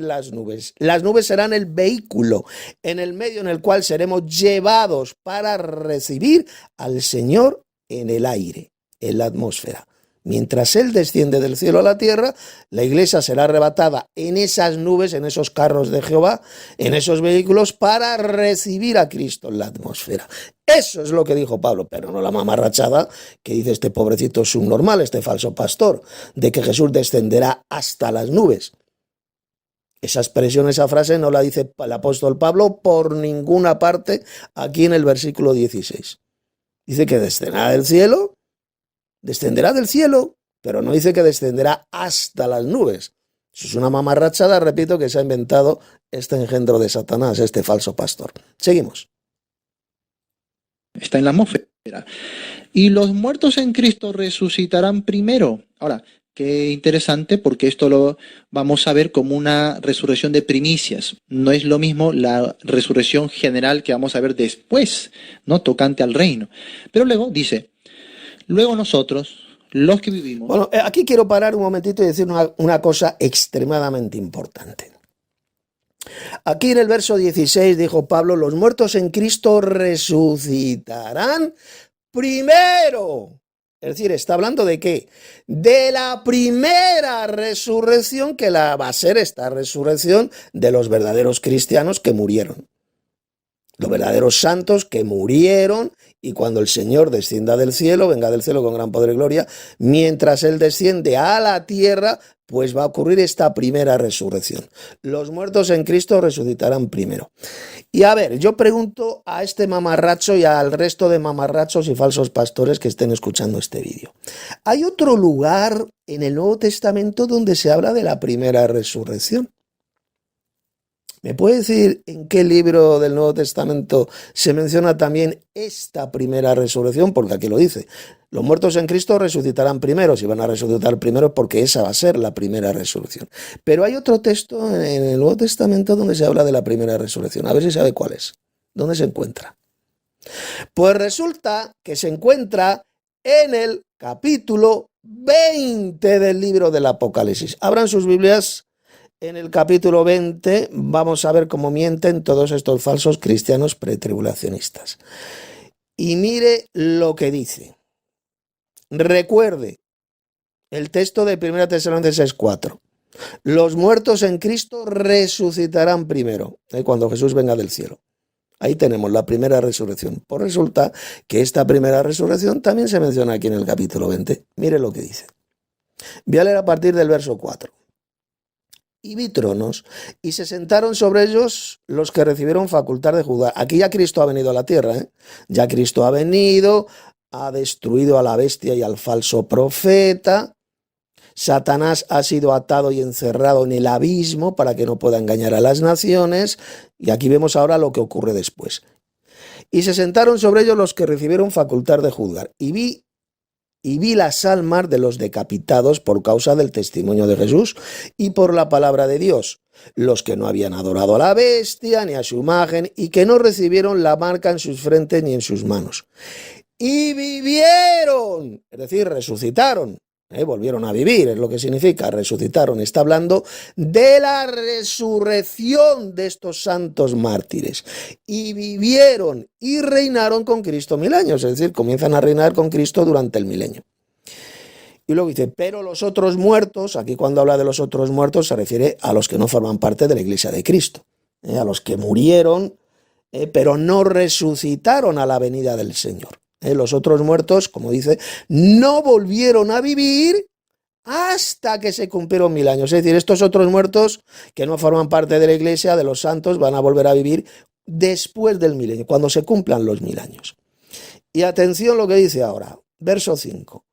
las nubes. Las nubes serán el vehículo en el medio en el cual seremos llevados para recibir al Señor en el aire, en la atmósfera. Mientras Él desciende del cielo a la tierra, la iglesia será arrebatada en esas nubes, en esos carros de Jehová, en esos vehículos, para recibir a Cristo en la atmósfera. Eso es lo que dijo Pablo, pero no la mamarrachada que dice este pobrecito subnormal, este falso pastor, de que Jesús descenderá hasta las nubes. Esa expresión, esa frase no la dice el apóstol Pablo por ninguna parte aquí en el versículo 16. Dice que descenderá del cielo, pero no dice que descenderá hasta las nubes. Eso es una mamarrachada, repito, que se ha inventado este engendro de Satanás, este falso pastor. Seguimos. Está en la atmósfera. Y los muertos en Cristo resucitarán primero. Ahora, qué interesante, porque esto lo vamos a ver como una resurrección de primicias. No es lo mismo la resurrección general que vamos a ver después, ¿no? Tocante al reino. Pero luego dice, luego nosotros, los que vivimos... Bueno, aquí quiero parar un momentito y decir una cosa extremadamente importante. Aquí en el verso 16 dijo Pablo, los muertos en Cristo resucitarán primero. Es decir, está hablando de qué? De la primera resurrección, que va a ser esta resurrección de los verdaderos cristianos que murieron. Los verdaderos santos que murieron, y cuando el Señor descienda del cielo, venga del cielo con gran poder y gloria, mientras Él desciende a la tierra, pues va a ocurrir esta primera resurrección. Los muertos en Cristo resucitarán primero. Y a ver, yo pregunto a este mamarracho y al resto de mamarrachos y falsos pastores que estén escuchando este vídeo. ¿Hay otro lugar en el Nuevo Testamento donde se habla de la primera resurrección? ¿Me puede decir en qué libro del Nuevo Testamento se menciona también esta primera resurrección? Porque aquí lo dice. Los muertos en Cristo resucitarán primero. Si van a resucitar primero, porque esa va a ser la primera resurrección. Pero hay otro texto en el Nuevo Testamento donde se habla de la primera resurrección. A ver si sabe cuál es. ¿Dónde se encuentra? Pues resulta que se encuentra en el capítulo 20 del libro del Apocalipsis. Abran sus Biblias. En el capítulo 20 vamos a ver cómo mienten todos estos falsos cristianos pretribulacionistas. Y mire lo que dice. Recuerde el texto de 1 Tesalonicenses 4. Los muertos en Cristo resucitarán primero, cuando Jesús venga del cielo. Ahí tenemos la primera resurrección. Pues resulta que esta primera resurrección también se menciona aquí en el capítulo 20. Mire lo que dice. Voy a leer a partir del verso 4. Y vi tronos, y se sentaron sobre ellos los que recibieron facultad de juzgar. Aquí ya Cristo ha venido a la tierra, ¿eh? Ya Cristo ha venido, ha destruido a la bestia y al falso profeta. Satanás ha sido atado y encerrado en el abismo para que no pueda engañar a las naciones. Y aquí vemos ahora lo que ocurre después. Y se sentaron sobre ellos los que recibieron facultad de juzgar. Y vi las almas de los decapitados por causa del testimonio de Jesús y por la palabra de Dios, los que no habían adorado a la bestia ni a su imagen y que no recibieron la marca en sus frentes ni en sus manos. Y vivieron, es decir, resucitaron, Volvieron a vivir, es lo que significa, resucitaron. Está hablando de la resurrección de estos santos mártires. Y vivieron y reinaron con Cristo 1000 años, es decir, comienzan a reinar con Cristo durante el milenio. Y luego dice, pero los otros muertos, aquí cuando habla de los otros muertos se refiere a los que no forman parte de la iglesia de Cristo, a los que murieron, pero no resucitaron a la venida del Señor. Los otros muertos, como dice, no volvieron a vivir hasta que se cumplieron 1000 años. Es decir, estos otros muertos que no forman parte de la iglesia, de los santos, van a volver a vivir después del milenio, cuando se cumplan los 1000 años. Y atención lo que dice ahora, verso 5.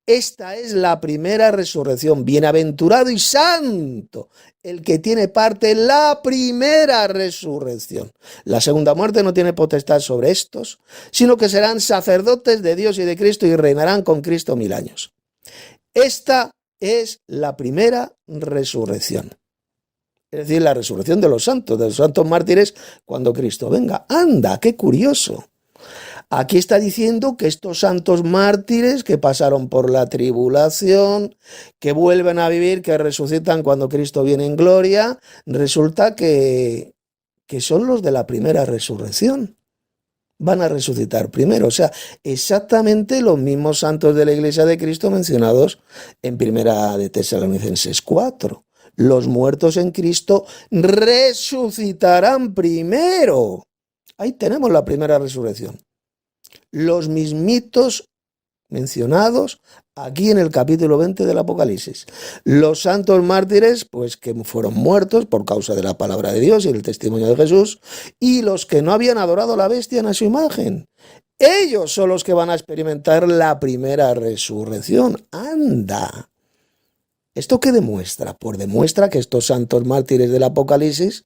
Esta es la primera resurrección. Bienaventurado y santo el que tiene parte en la primera resurrección. La segunda muerte no tiene potestad sobre estos, sino que serán sacerdotes de Dios y de Cristo y reinarán con Cristo 1000 años. Esta es la primera resurrección. Es decir, la resurrección de los santos mártires cuando Cristo venga. ¡Anda, qué curioso! Aquí está diciendo que estos santos mártires que pasaron por la tribulación, que vuelven a vivir, que resucitan cuando Cristo viene en gloria, resulta que son los de la primera resurrección. Van a resucitar primero. O sea, exactamente los mismos santos de la iglesia de Cristo mencionados en Primera de Tesalonicenses 4. Los muertos en Cristo resucitarán primero. Ahí tenemos la primera resurrección. Los mismitos mencionados aquí en el capítulo 20 del Apocalipsis. Los santos mártires, pues que fueron muertos por causa de la palabra de Dios y el testimonio de Jesús, y los que no habían adorado a la bestia en su imagen. Ellos son los que van a experimentar la primera resurrección. ¡Anda! ¿Esto qué demuestra? Pues demuestra que estos santos mártires del Apocalipsis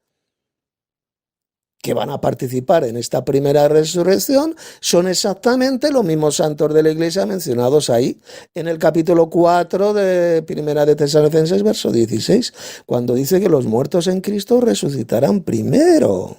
que van a participar en esta primera resurrección son exactamente los mismos santos de la iglesia mencionados ahí en el capítulo 4 de Primera de Tesalonicenses, verso 16, cuando dice que los muertos en Cristo resucitarán primero.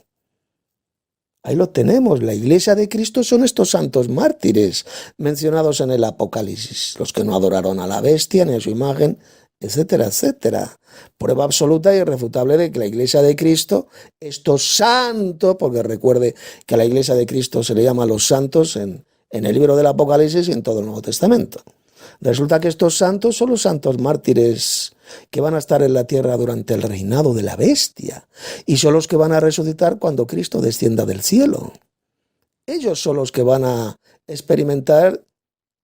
Ahí lo tenemos, la iglesia de Cristo son estos santos mártires mencionados en el Apocalipsis, los que no adoraron a la bestia ni a su imagen, etcétera, etcétera. Prueba absoluta e irrefutable de que la iglesia de Cristo, estos santos, porque recuerde que a la iglesia de Cristo se le llama a los santos en el libro del Apocalipsis y en todo el Nuevo Testamento. Resulta que estos santos son los santos mártires que van a estar en la tierra durante el reinado de la bestia y son los que van a resucitar cuando Cristo descienda del cielo. Ellos son los que van a experimentar,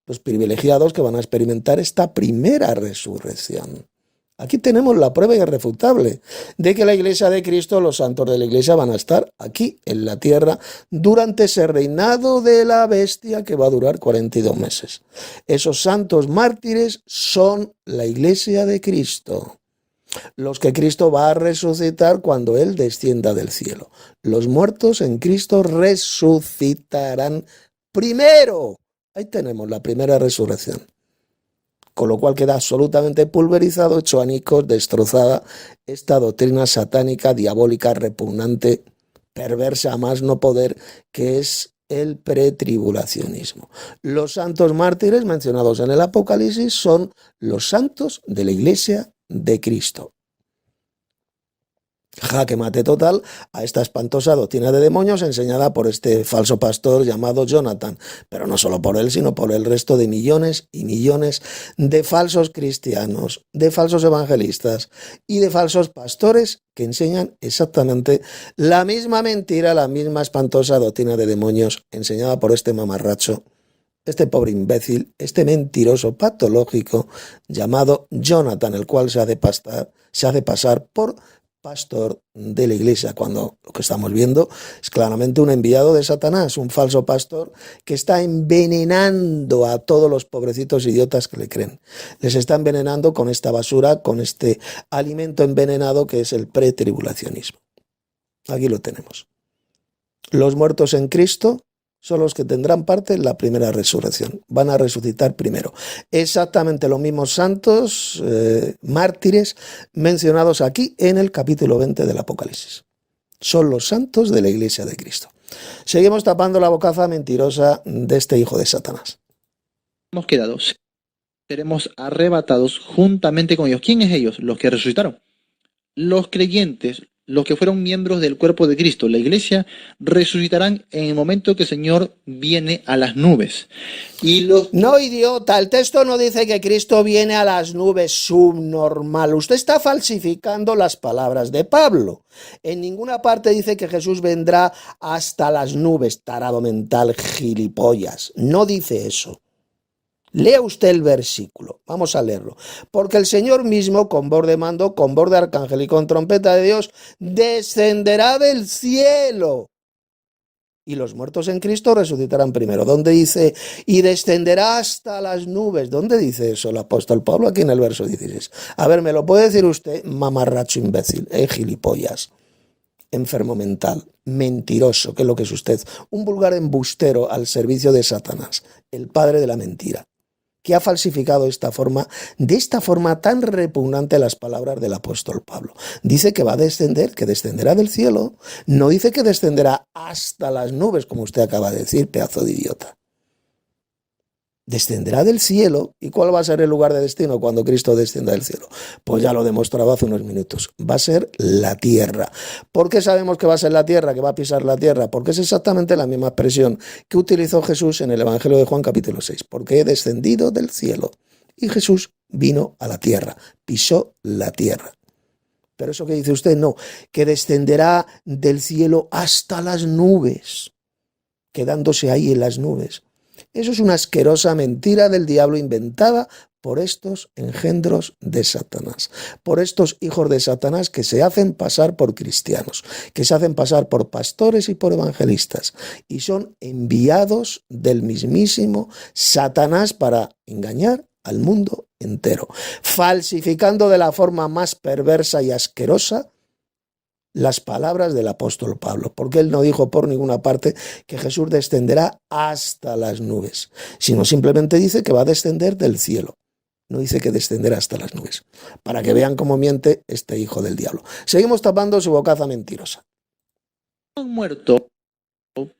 los privilegiados que van a experimentar esta primera resurrección. Aquí tenemos la prueba irrefutable de que la iglesia de Cristo, los santos de la iglesia, van a estar aquí en la tierra durante ese reinado de la bestia que va a durar 42 meses. Esos santos mártires son la iglesia de Cristo, los que Cristo va a resucitar cuando Él descienda del cielo. Los muertos en Cristo resucitarán primero. Ahí tenemos la primera resurrección. Con lo cual queda absolutamente pulverizado, hecho añicos, destrozada esta doctrina satánica, diabólica, repugnante, perversa a más no poder, que es el pretribulacionismo. Los santos mártires mencionados en el Apocalipsis son los santos de la iglesia de Cristo. Jaque mate total a esta espantosa doctrina de demonios enseñada por este falso pastor llamado Jonathan, pero no solo por él, sino por el resto de millones y millones de falsos cristianos, de falsos evangelistas y de falsos pastores que enseñan exactamente la misma mentira, la misma espantosa doctrina de demonios enseñada por este mamarracho, este pobre imbécil, este mentiroso patológico llamado Jonathan, el cual se hace pasar por pastor de la iglesia, cuando lo que estamos viendo es claramente un enviado de Satanás, un falso pastor que está envenenando a todos los pobrecitos idiotas que le creen. Les está envenenando con esta basura, con este alimento envenenado que es el pretribulacionismo. Aquí lo tenemos. Los muertos en Cristo son los que tendrán parte en la primera resurrección. Van a resucitar primero. Exactamente los mismos santos mártires mencionados aquí en el capítulo 20 del Apocalipsis. Son los santos de la iglesia de Cristo. Seguimos tapando la bocaza mentirosa de este hijo de Satanás. Hemos quedado. seremos arrebatados juntamente con ellos. ¿Quiénes ellos? Los que resucitaron. Los creyentes, los que fueron miembros del cuerpo de Cristo, la iglesia, resucitarán en el momento que el Señor viene a las nubes. Y los... No, idiota, el texto no dice que Cristo viene a las nubes subnormal. Usted está falsificando las palabras de Pablo. En ninguna parte dice que Jesús vendrá hasta las nubes, tarado mental, gilipollas. No dice eso. Lea usted el versículo, vamos a leerlo. Porque el Señor mismo, con voz de mando, con voz de arcángel y con trompeta de Dios, descenderá del cielo. Y los muertos en Cristo resucitarán primero. ¿Dónde dice? Y descenderá hasta las nubes. ¿Dónde dice eso el apóstol Pablo? Aquí en el verso 16. A ver, ¿me lo puede decir usted? Mamarracho imbécil, gilipollas, enfermo mental, mentiroso, que es lo que es usted. Un vulgar embustero al servicio de Satanás, el padre de la mentira, que ha falsificado de esta forma tan repugnante las palabras del apóstol Pablo. Dice que va a descender, que descenderá del cielo. No dice que descenderá hasta las nubes, como usted acaba de decir, pedazo de idiota. Descenderá del cielo. ¿Y cuál va a ser el lugar de destino cuando Cristo descienda del cielo? Pues ya lo demostraba hace unos minutos. Va a ser la tierra. ¿Por qué sabemos que va a ser la tierra, que va a pisar la tierra? Porque es exactamente la misma expresión que utilizó Jesús en el Evangelio de Juan capítulo 6. Porque he descendido del cielo. Y Jesús vino a la tierra, pisó la tierra. Pero eso que dice usted, no, que descenderá del cielo hasta las nubes, quedándose ahí en las nubes. Eso es una asquerosa mentira del diablo inventada por estos engendros de Satanás, por estos hijos de Satanás que se hacen pasar por cristianos, que se hacen pasar por pastores y por evangelistas, y son enviados del mismísimo Satanás para engañar al mundo entero, falsificando de la forma más perversa y asquerosa las palabras del apóstol Pablo, porque él no dijo por ninguna parte que Jesús descenderá hasta las nubes, sino simplemente dice que va a descender del cielo. No dice que descenderá hasta las nubes, para que vean cómo miente este hijo del diablo. Seguimos tapando su bocaza mentirosa. Han muerto,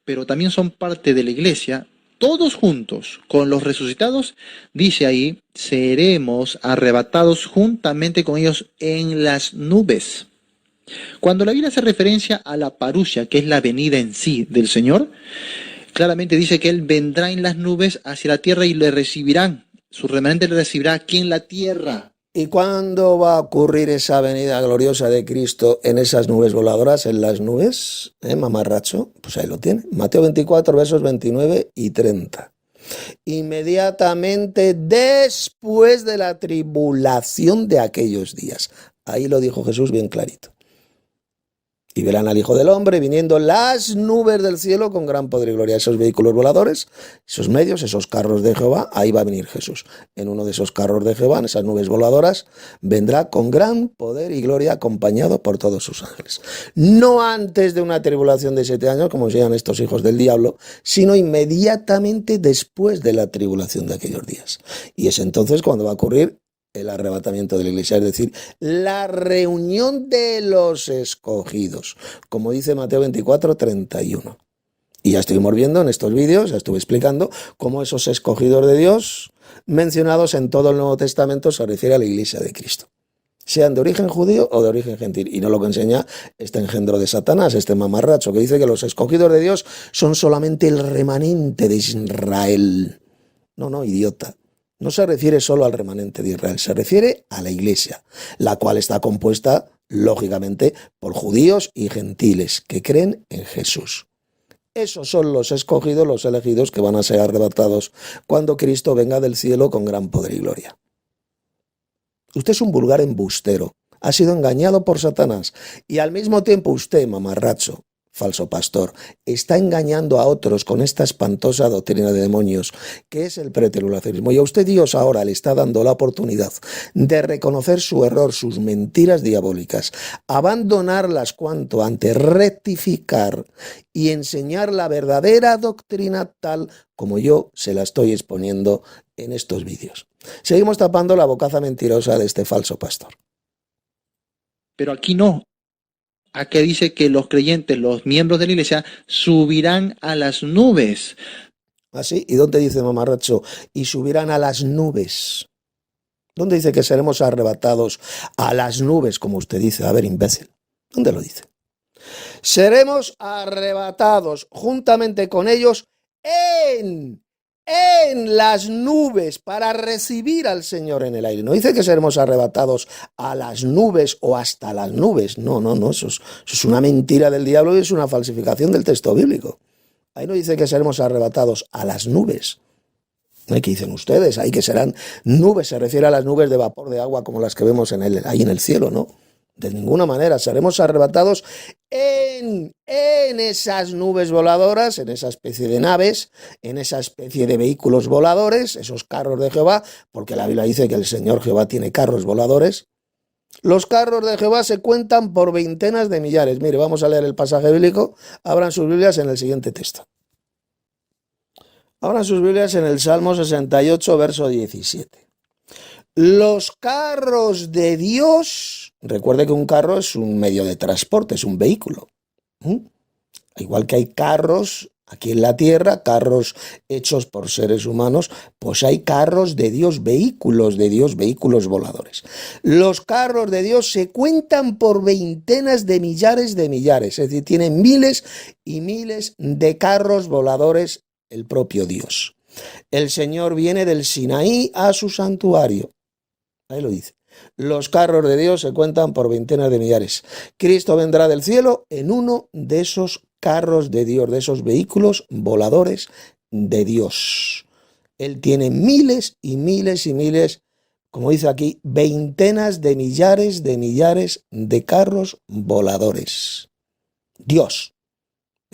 pero también son parte de la iglesia, todos juntos con los resucitados, dice ahí, seremos arrebatados juntamente con ellos en las nubes. Cuando la Biblia hace referencia a la parusia, que es la venida en sí del Señor, claramente dice que Él vendrá en las nubes hacia la tierra y le recibirán. Su remanente le recibirá aquí en la tierra. ¿Y cuándo va a ocurrir esa venida gloriosa de Cristo en esas nubes voladoras, en las nubes? Mamarracho, pues ahí lo tiene. Mateo 24, versos 29 y 30. Inmediatamente después de la tribulación de aquellos días. Ahí lo dijo Jesús bien clarito. Y verán al Hijo del Hombre viniendo las nubes del cielo con gran poder y gloria. Esos vehículos voladores, esos medios, esos carros de Jehová, ahí va a venir Jesús. En uno de esos carros de Jehová, en esas nubes voladoras, vendrá con gran poder y gloria acompañado por todos sus ángeles. No antes de una tribulación de 7 años, como decían estos hijos del diablo, sino inmediatamente después de la tribulación de aquellos días. Y es entonces cuando va a ocurrir el arrebatamiento de la iglesia, es decir, la reunión de los escogidos, como dice Mateo 24, 31. Y ya estuvimos viendo en estos vídeos, ya estuve explicando cómo esos escogidos de Dios mencionados en todo el Nuevo Testamento se refiere a la iglesia de Cristo, sean de origen judío o de origen gentil, y no lo que enseña este engendro de Satanás, este mamarracho, que dice que los escogidos de Dios son solamente el remanente de Israel. No, idiota. No se refiere solo al remanente de Israel, se refiere a la iglesia, la cual está compuesta, lógicamente, por judíos y gentiles que creen en Jesús. Esos son los escogidos, los elegidos, que van a ser arrebatados cuando Cristo venga del cielo con gran poder y gloria. Usted es un vulgar embustero, ha sido engañado por Satanás, y al mismo tiempo usted, mamarracho, falso pastor, está engañando a otros con esta espantosa doctrina de demonios, que es el preterulacionismo. Y a usted Dios ahora le está dando la oportunidad de reconocer su error, sus mentiras diabólicas, abandonarlas cuanto antes, rectificar y enseñar la verdadera doctrina tal como yo se la estoy exponiendo en estos vídeos. Seguimos tapando la bocaza mentirosa de este falso pastor. Pero aquí no. Aquí dice que los creyentes, los miembros de la iglesia, subirán a las nubes. ¿Ah, sí? ¿Y dónde dice mamarracho? Y subirán a las nubes. ¿Dónde dice que seremos arrebatados a las nubes, como usted dice? A ver, imbécil, ¿dónde lo dice? Seremos arrebatados juntamente con ellos en las nubes para recibir al Señor en el aire. No dice que seremos arrebatados a las nubes o hasta las nubes. No, eso es una mentira del diablo y es una falsificación del texto bíblico. Ahí no dice que seremos arrebatados a las nubes. ¿Qué dicen ustedes? Ahí que serán nubes, se refiere a las nubes de vapor de agua como las que vemos ahí en el cielo, ¿no? De ninguna manera, seremos arrebatados en esas nubes voladoras, en esa especie de naves, en esa especie de vehículos voladores, esos carros de Jehová, porque la Biblia dice que el Señor Jehová tiene carros voladores. Los carros de Jehová se cuentan por veintenas de millares. Mire, vamos a leer el pasaje bíblico. Abran sus Biblias en el siguiente texto. Abran sus Biblias en el Salmo 68, verso 17. Los carros de Dios, recuerde que un carro es un medio de transporte, es un vehículo. Igual que hay carros aquí en la tierra, carros hechos por seres humanos, pues hay carros de Dios, vehículos voladores. Los carros de Dios se cuentan por veintenas de millares, es decir, tienen miles y miles de carros voladores el propio Dios. El Señor viene del Sinaí a su santuario. Ahí lo dice. Los carros de Dios se cuentan por veintenas de millares. Cristo vendrá del cielo en uno de esos carros de Dios, de esos vehículos voladores de Dios. Él tiene miles y miles y miles, como dice aquí, veintenas de millares de carros voladores. Dios.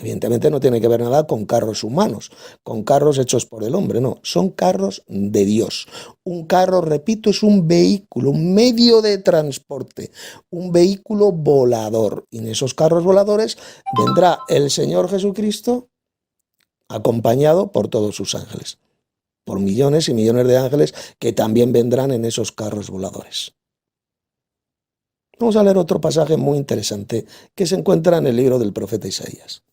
Evidentemente no tiene que ver nada con carros humanos, con carros hechos por el hombre, no, son carros de Dios. Un carro, repito, es un vehículo, un medio de transporte, un vehículo volador. Y en esos carros voladores vendrá el Señor Jesucristo acompañado por todos sus ángeles, por millones y millones de ángeles que también vendrán en esos carros voladores. Vamos a leer otro pasaje muy interesante que se encuentra en el libro del profeta Isaías.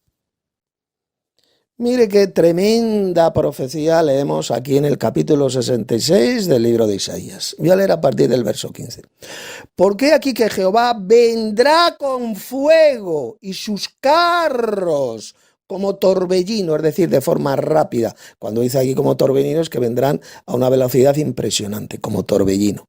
Mire qué tremenda profecía leemos aquí en el capítulo 66 del libro de Isaías. Voy a leer a partir del verso 15. Porque aquí que Jehová vendrá con fuego y sus carros como torbellino, es decir, de forma rápida. Cuando dice aquí como torbellino es que vendrán a una velocidad impresionante, como torbellino.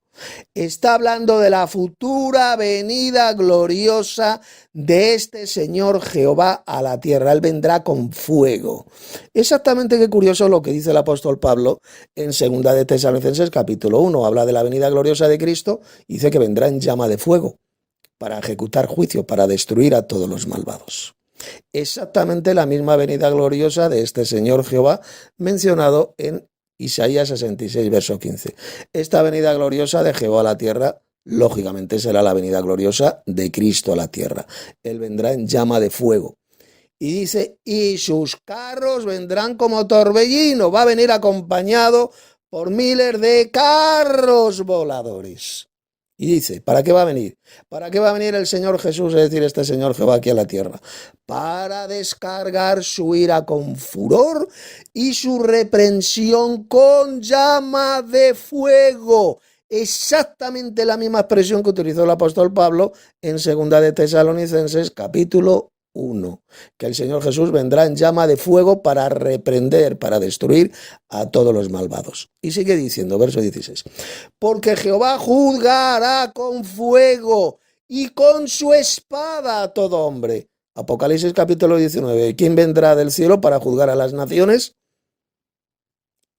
Está hablando de la futura venida gloriosa de este Señor Jehová a la tierra. Él vendrá con fuego. Exactamente qué curioso lo que dice el apóstol Pablo en 2 de Tesalonicenses capítulo 1. Habla de la venida gloriosa de Cristo y dice que vendrá en llama de fuego para ejecutar juicio, para destruir a todos los malvados. Exactamente la misma venida gloriosa de este Señor Jehová mencionado en Isaías 66, verso 15. Esta venida gloriosa de Jehová a la tierra, lógicamente será la venida gloriosa de Cristo a la tierra. Él vendrá en llama de fuego. Y dice, y sus carros vendrán como torbellino. Va a venir acompañado por miles de carros voladores. Y dice, ¿para qué va a venir? ¿Para qué va a venir el Señor Jesús, es decir, este Señor Jehová aquí a la tierra? Para descargar su ira con furor y su reprensión con llama de fuego. Exactamente la misma expresión que utilizó el apóstol Pablo en 2 de Tesalonicenses capítulo 1, que el Señor Jesús vendrá en llama de fuego para reprender, para destruir a todos los malvados. Y sigue diciendo, verso 16, porque Jehová juzgará con fuego y con su espada a todo hombre. Apocalipsis capítulo 19, ¿quién vendrá del cielo para juzgar a las naciones?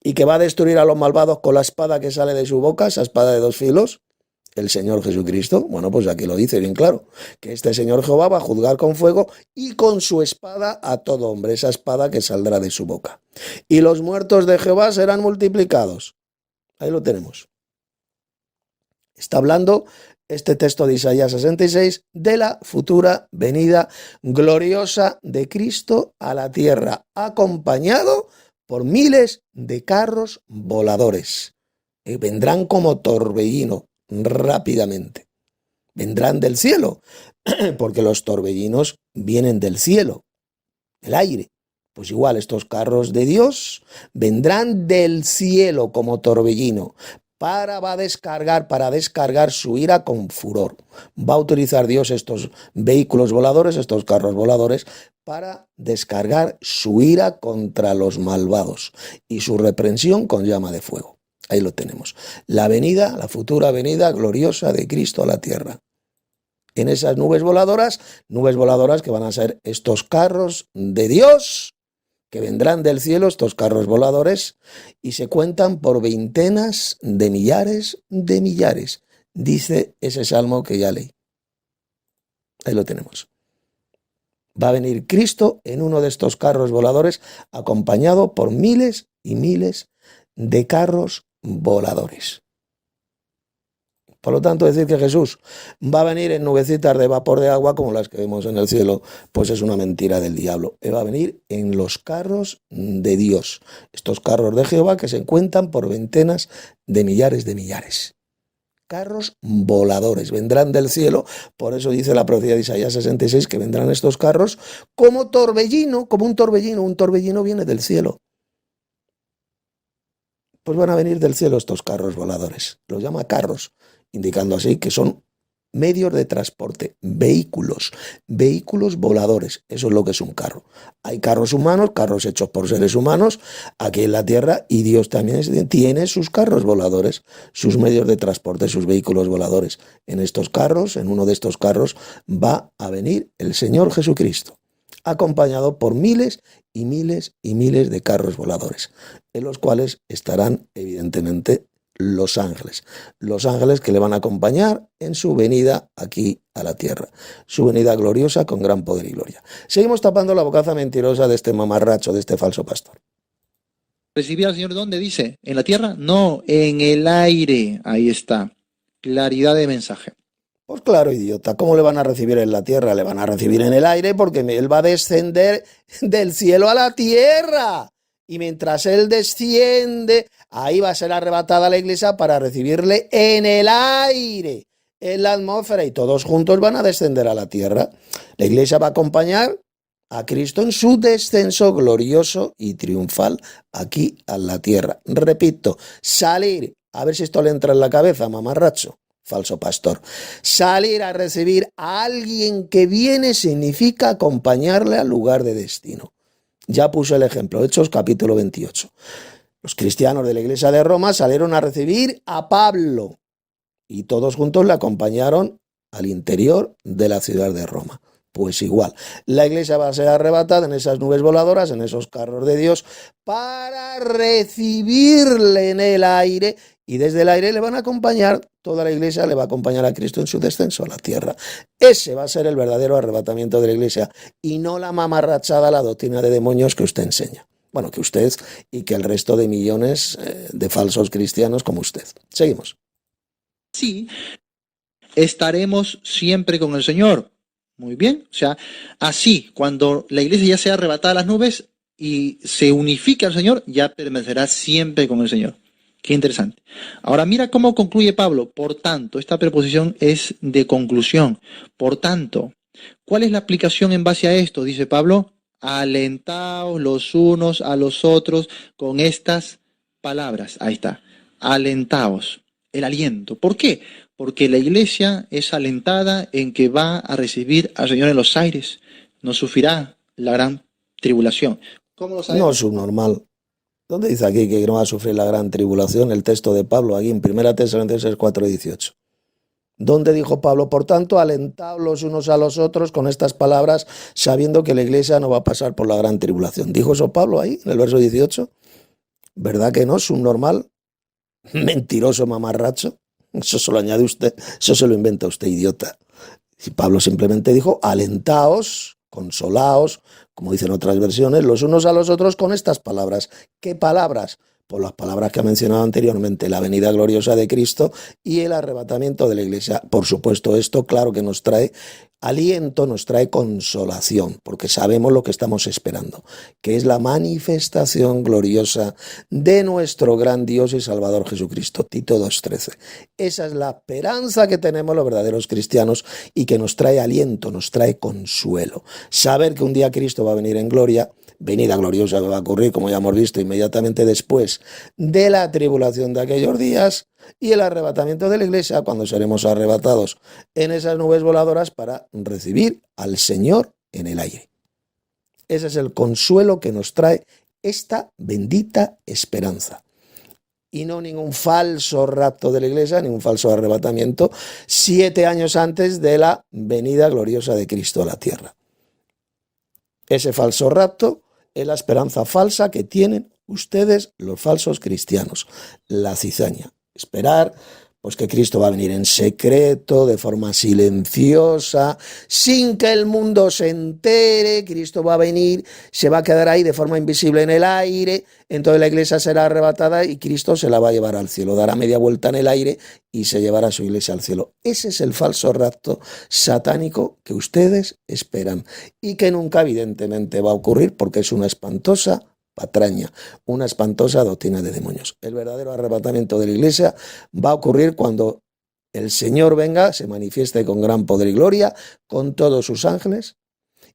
Y que va a destruir a los malvados con la espada que sale de su boca, esa espada de dos filos. El Señor Jesucristo, bueno, pues aquí lo dice bien claro, que este Señor Jehová va a juzgar con fuego y con su espada a todo hombre, esa espada que saldrá de su boca. Y los muertos de Jehová serán multiplicados. Ahí lo tenemos. Está hablando este texto de Isaías 66 de la futura venida gloriosa de Cristo a la tierra, acompañado por miles de carros voladores. Vendrán como torbellino rápidamente. Vendrán del cielo, porque los torbellinos vienen del cielo, del aire. Pues igual estos carros de Dios vendrán del cielo como torbellino para descargar su ira con furor. Va a utilizar Dios estos vehículos voladores, estos carros voladores, para descargar su ira contra los malvados y su reprensión con llama de fuego. Ahí lo tenemos. La futura venida gloriosa de Cristo a la tierra. En esas nubes voladoras que van a ser estos carros de Dios, que vendrán del cielo, estos carros voladores, y se cuentan por veintenas de millares, dice ese salmo que ya leí. Ahí lo tenemos. Va a venir Cristo en uno de estos carros voladores, acompañado por miles y miles de carros voladores. Por lo tanto, decir que Jesús va a venir en nubecitas de vapor de agua como las que vemos en el cielo, pues es una mentira del diablo. Él va a venir en los carros de Dios, estos carros de Jehová que se cuentan por veintenas de millares. Carros voladores, vendrán del cielo, por eso dice la profecía de Isaías 66 que vendrán estos carros como torbellino, un torbellino viene del cielo. Pues van a venir del cielo estos carros voladores, los llama carros, indicando así que son medios de transporte, vehículos voladores, eso es lo que es un carro. Hay carros humanos, carros hechos por seres humanos aquí en la tierra, y Dios también tiene sus carros voladores, sus medios de transporte, sus vehículos voladores. En estos carros, en uno de estos carros, va a venir el Señor Jesucristo, acompañado por miles y miles y miles de carros voladores, en los cuales estarán evidentemente los ángeles que le van a acompañar en su venida aquí a la tierra, su venida gloriosa con gran poder y gloria. Seguimos tapando la bocaza mentirosa de este mamarracho, de este falso pastor. ¿Recibir al Señor dónde dice? ¿En la tierra? No, en el aire. Ahí está. Claridad de mensaje. Pues claro, idiota, ¿cómo le van a recibir en la tierra? Le van a recibir en el aire porque Él va a descender del cielo a la tierra. Y mientras Él desciende, ahí va a ser arrebatada la iglesia para recibirle en el aire, en la atmósfera, y todos juntos van a descender a la tierra. La iglesia va a acompañar a Cristo en su descenso glorioso y triunfal aquí a la tierra. Repito, salir, a ver si esto le entra en la cabeza, mamarracho, falso pastor. Salir a recibir a alguien que viene significa acompañarle al lugar de destino. Ya puse el ejemplo, Hechos capítulo 28. Los cristianos de la iglesia de Roma salieron a recibir a Pablo y todos juntos le acompañaron al interior de la ciudad de Roma. Pues igual, la iglesia va a ser arrebatada en esas nubes voladoras, en esos carros de Dios, para recibirle en el aire, y desde el aire le van a acompañar, toda la iglesia le va a acompañar a Cristo en su descenso a la tierra. Ese va a ser el verdadero arrebatamiento de la iglesia, y no la mamarrachada, la doctrina de demonios que usted enseña. Bueno, que usted y que el resto de millones de falsos cristianos como usted. Seguimos. Sí, estaremos siempre con el Señor. Muy bien, o sea, así, cuando la iglesia ya sea arrebatada a las nubes y se unifique al Señor, ya permanecerá siempre con el Señor. Qué interesante. Ahora mira cómo concluye Pablo. Por tanto, esta preposición es de conclusión. Por tanto, ¿cuál es la aplicación en base a esto? Dice Pablo, alentaos los unos a los otros con estas palabras. Ahí está, alentaos, el aliento. ¿Por qué? Porque la iglesia es alentada en que va a recibir al Señor en los aires. No sufrirá la gran tribulación. ¿Cómo lo sabemos? No es subnormal. ¿Dónde dice aquí que no va a sufrir la gran tribulación? El texto de Pablo, aquí en 1 Tesalonicenses 4:18. ¿Dónde dijo Pablo? Por tanto, alentaos los unos a los otros con estas palabras, sabiendo que la iglesia no va a pasar por la gran tribulación. ¿Dijo eso Pablo ahí, en el verso 18? ¿Verdad que no? Subnormal. Mentiroso, mamarracho. Eso se lo añade usted, eso se lo inventa usted, idiota. Si Pablo simplemente dijo, alentaos, consolaos, como dicen otras versiones, los unos a los otros con estas palabras. ¿Qué palabras? Pues las palabras que ha mencionado anteriormente, la venida gloriosa de Cristo y el arrebatamiento de la iglesia. Por supuesto, esto claro que nos trae aliento, nos trae consolación, porque sabemos lo que estamos esperando, que es la manifestación gloriosa de nuestro gran Dios y Salvador Jesucristo. Tito 2:13. Esa es la esperanza que tenemos los verdaderos cristianos y que nos trae aliento, nos trae consuelo. Saber que un día Cristo va a venir en gloria, venida gloriosa que va a ocurrir, como ya hemos visto, inmediatamente después de la tribulación de aquellos días, y el arrebatamiento de la iglesia, cuando seremos arrebatados en esas nubes voladoras para recibir al Señor en el aire. Ese es el consuelo que nos trae esta bendita esperanza. Y no ningún falso rapto de la iglesia, ningún falso arrebatamiento 7 años antes de la venida gloriosa de Cristo a la tierra. Ese falso rapto es la esperanza falsa que tienen ustedes, los falsos cristianos, la cizaña. Esperar pues que Cristo va a venir en secreto, de forma silenciosa, sin que el mundo se entere. Cristo va a venir, se va a quedar ahí de forma invisible en el aire, entonces la iglesia será arrebatada y Cristo se la va a llevar al cielo, dará media vuelta en el aire y se llevará a su iglesia al cielo. Ese es el falso rapto satánico que ustedes esperan y que nunca evidentemente va a ocurrir porque es una espantosa patraña, una espantosa doctrina de demonios. El verdadero arrebatamiento de la iglesia va a ocurrir cuando el Señor venga, se manifieste con gran poder y gloria, con todos sus ángeles,